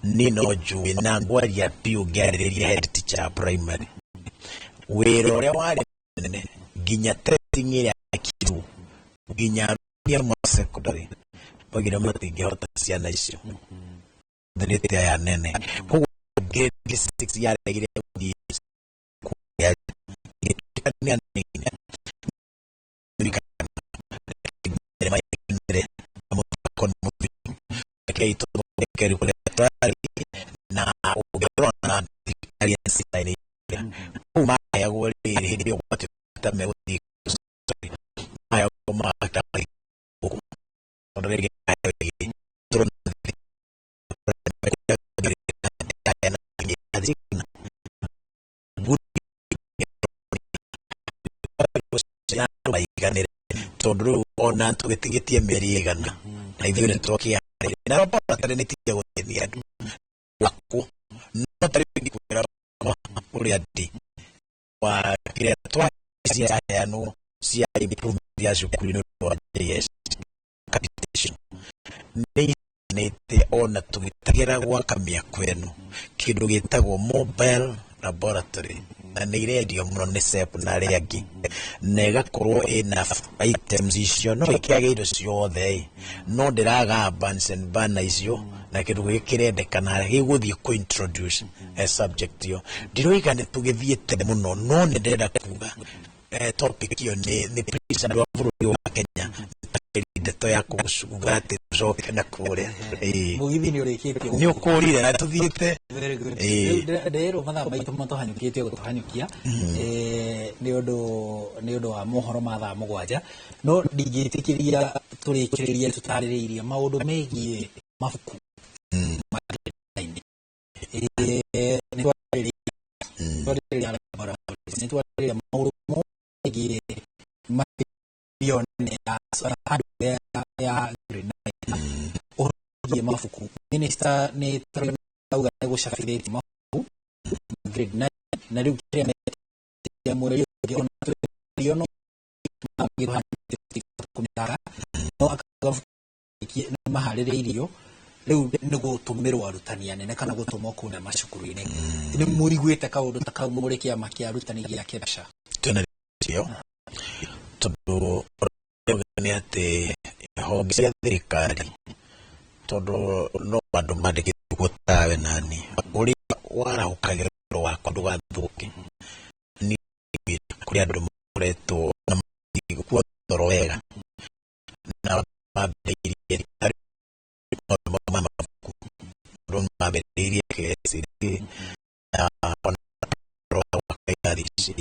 niĩ no njũĩ na ngwaria biũ ngĩarĩrĩria head teacher primary wĩra ũrĩa warĩ mũnene nginya testing ĩrĩa yakirwo nginya arũnia ma secondary maugire matingĩhota ciana icio thirĩte aya nene. Koguo grade 6 yaregire gũthiĩ kũrĩa na ũngĩrora thirikari ncini kũu maheyagwo rĩrĩ hĩndĩ ĩyo gwatuĩka megũthiĩ maheyagwo magata gũkũ tondũ rĩngĩ tondũ rĩu ona tũgĩtigĩtie mĩeri ĩigana na ithuĩ nĩ twakĩarĩire na robotarĩ nĩ tiga gũthĩnia andũ no tariki kwera uri ati wa kire twa cia ya no cia improvement ya cukuru wa JS capitation ni te ona tugitagera gwaka miako eno kindu gitagwo mobile laboratory na nä irendio må no nä sep na arä angä na ĩgakorwo ĩna items icio no ĩkĩage indo ciothe no ndĩraga bana icio na kĩndũ gĩkĩ kĩrendekana gĩgũthiĩ kũ-introduce subject ĩyo ndiroiga nĩ tũgĩthiĩte mũno no nĩ ndĩrenda kuga topic ĩyo nĩ president wa bũrũri wa Kenya ndeto ya kũguga atĩ tũcoke na kũrĩa mũgithi nĩ ũrĩkĩtie nĩ ũkũrire na tũthiĩte ndero mathaa maitũ matũhanyũkĩtie gũtũhanyũkia nĩ ũndũ wa mohoro ma thaa mũgwanja no ndingĩtĩkĩria tũrĩkĩrĩrie tũtarĩrĩirie maũndũ megiĩ mabuku nĩ twarĩrĩria maũndũ megiĩ mabirioni ya grade 9 ũhoro mabuku minister nĩ tarauga nĩ gũcabithĩtie mabuku grade 9 na rĩu kĩrĩa metia mweri ũngĩ ona twĩrio no magĩrũhanĩte no akaga maharĩrĩirio rĩu nĩ gũtũmĩrwo arutani anene kana gũtũmwo kũna macukuru-inĩ nĩ mũiguĩte kaũndũ ta kau mũrĩ kĩama kĩa arutani gĩa KEBSHA twĩna rĩcio tondũ nĩ atĩ honge cia thirikari tondũ no andũ mandĩkĩtwo gũtawe nani ũrĩa warahũkagĩrwo wakwa ndũgathũke nĩ kũrĩ andũ makoretwo na magĩkua toro wega na mambĩrĩirie mabuku ũndũ mambĩrĩirie KCD na ona wa kairaici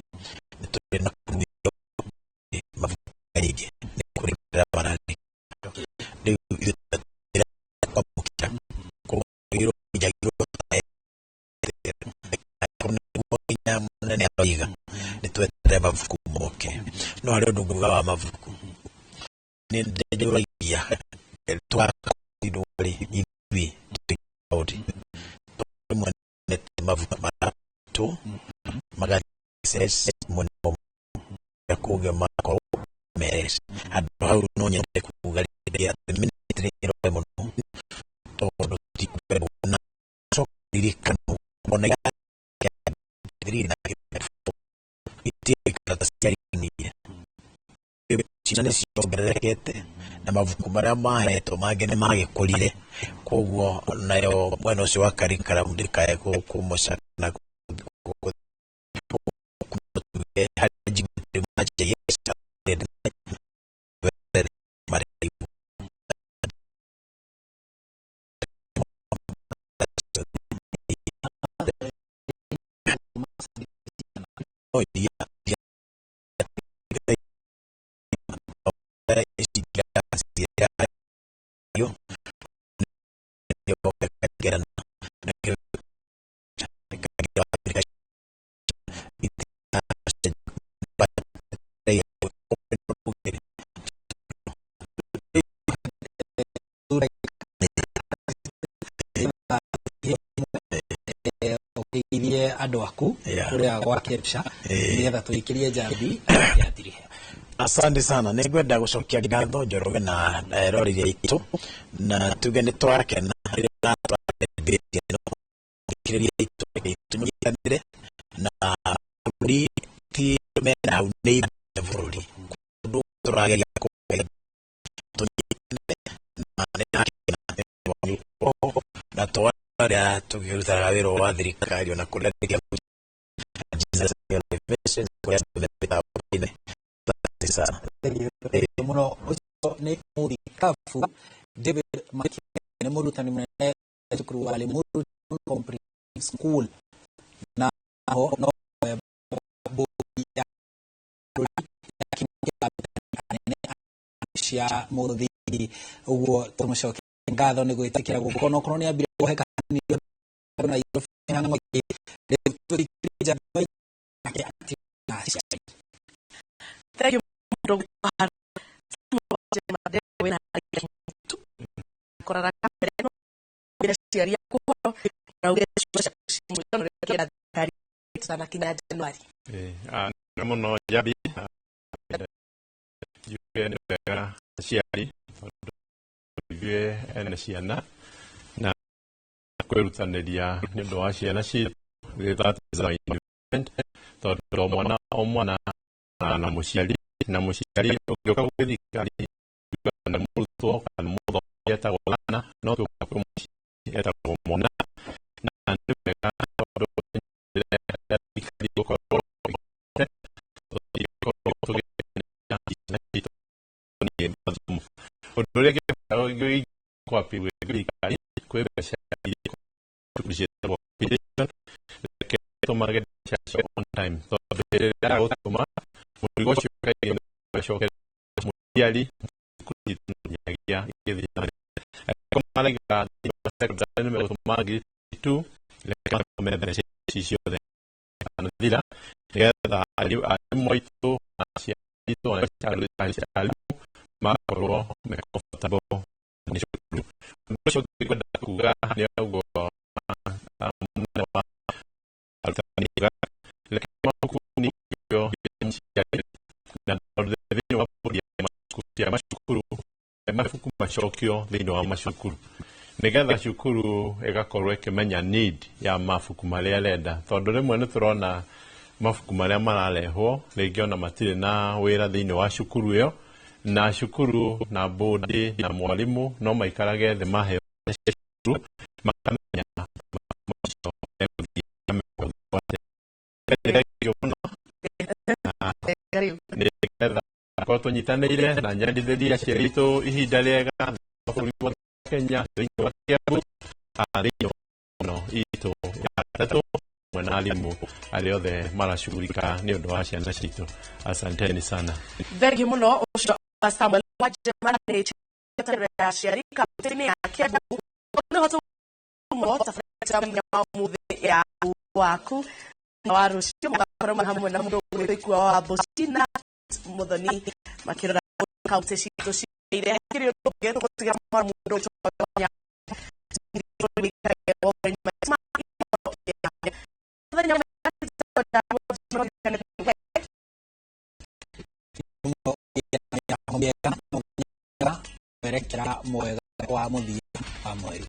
nĩ tũrĩ na kũruithio mabuku maingĩ nĩ kũrĩ barani rĩu ithuĩ kwamũkĩra kũgĩrwo njagĩrwo nĩguo mũnene aroiga nĩ twetere mabuku moke no harĩ ũndũ nguga wa mabuku nĩ ndĩrũragia twakindũrĩ ithuĩ tũikaũndĩ rĩmwe nete mabuku maratũ magaces mũno ya kuga makorwo meres andũ hau no nyende kuga rĩrĩa ministry ĩroe mũno tondũ tikũrwo na sokiririkano ona na itikata ciarinire ciana nĩ ciongererekete na mabuku marĩa mahetwo mangĩ nĩ magĩkũrire koguo nayo mwena ũcio wa curriculum ndĩkae kũmũcana andũ aku ũrĩa gwa KEBSHA nĩgetha tũikĩrie Njambi yathire. Asante sana nĩ ngwenda gũcokia ngatho Njoroge na rorĩrĩa itũ na tuge nĩ twakena rĩrĩa twambĩrĩria ikĩrĩria itũ tũnyitanĩre na bũrũri ti mena hau nĩ bũrũri kũndũ tũrageria kũgeria tũnyitanĩre na nĩ na twarĩa tũkĩrutaga wĩra wa thirikari ona kũrĩa sana mũno ũcio nĩ mũthikabu David Makene nĩ mũrutani mũnene thukuru wa Limuru Comprehensive School na ho no bodi ya cia mũthingi ũguo tũmũcokia ngatho nĩ gwĩtĩkĩra gũkorwo okorwo nĩ ambire kũheka na irofanya ng'oki rĩtũrikĩria Thank you. Korara kamera no ira ciaria kuhoro na ugeciria sana kinya Januari muno Jabi juke nega ciari juke ene ciana na kwirutaniria ni ndo wa ciana ci that is our investment to mwana o mwana na muciari ugiuka gwithikari na mutwo kana mutho yeta gwana no tuka yeta mwana na ndega on time. So mashokio thini wa mashukuru nigetha shukuru igakorwo ikimenya need ya mafuku maria arenda tondu rimwe ni turona mafuku maria mararehwo ringi ona matire na wira thini wa shukuru iyo na shukuru na bodi na mwalimu no maikarage thi maheo shukuru makamenya ko tunyitanire na nyandithiria ciaritu ihinda riega bũrũri wa Kenya thĩinĩ wa Kiambu thĩinĩ no itu ya tatu mwana alimu aliothe marashughulika nĩ ũndũ wa ciana citũ. Asanteni sana. Thengi mũno ũcio Samuel Wajema nĩ chatare ya shirika tene ya Kiambu no hoto mo tafadhali ya muthi ya waku na warushio makoro hamwe na mundu wikwa wa Bosina Muthoni makirora kaunti citũ ire kirio geto kugira mundu ya mwega wa muthia wa mweri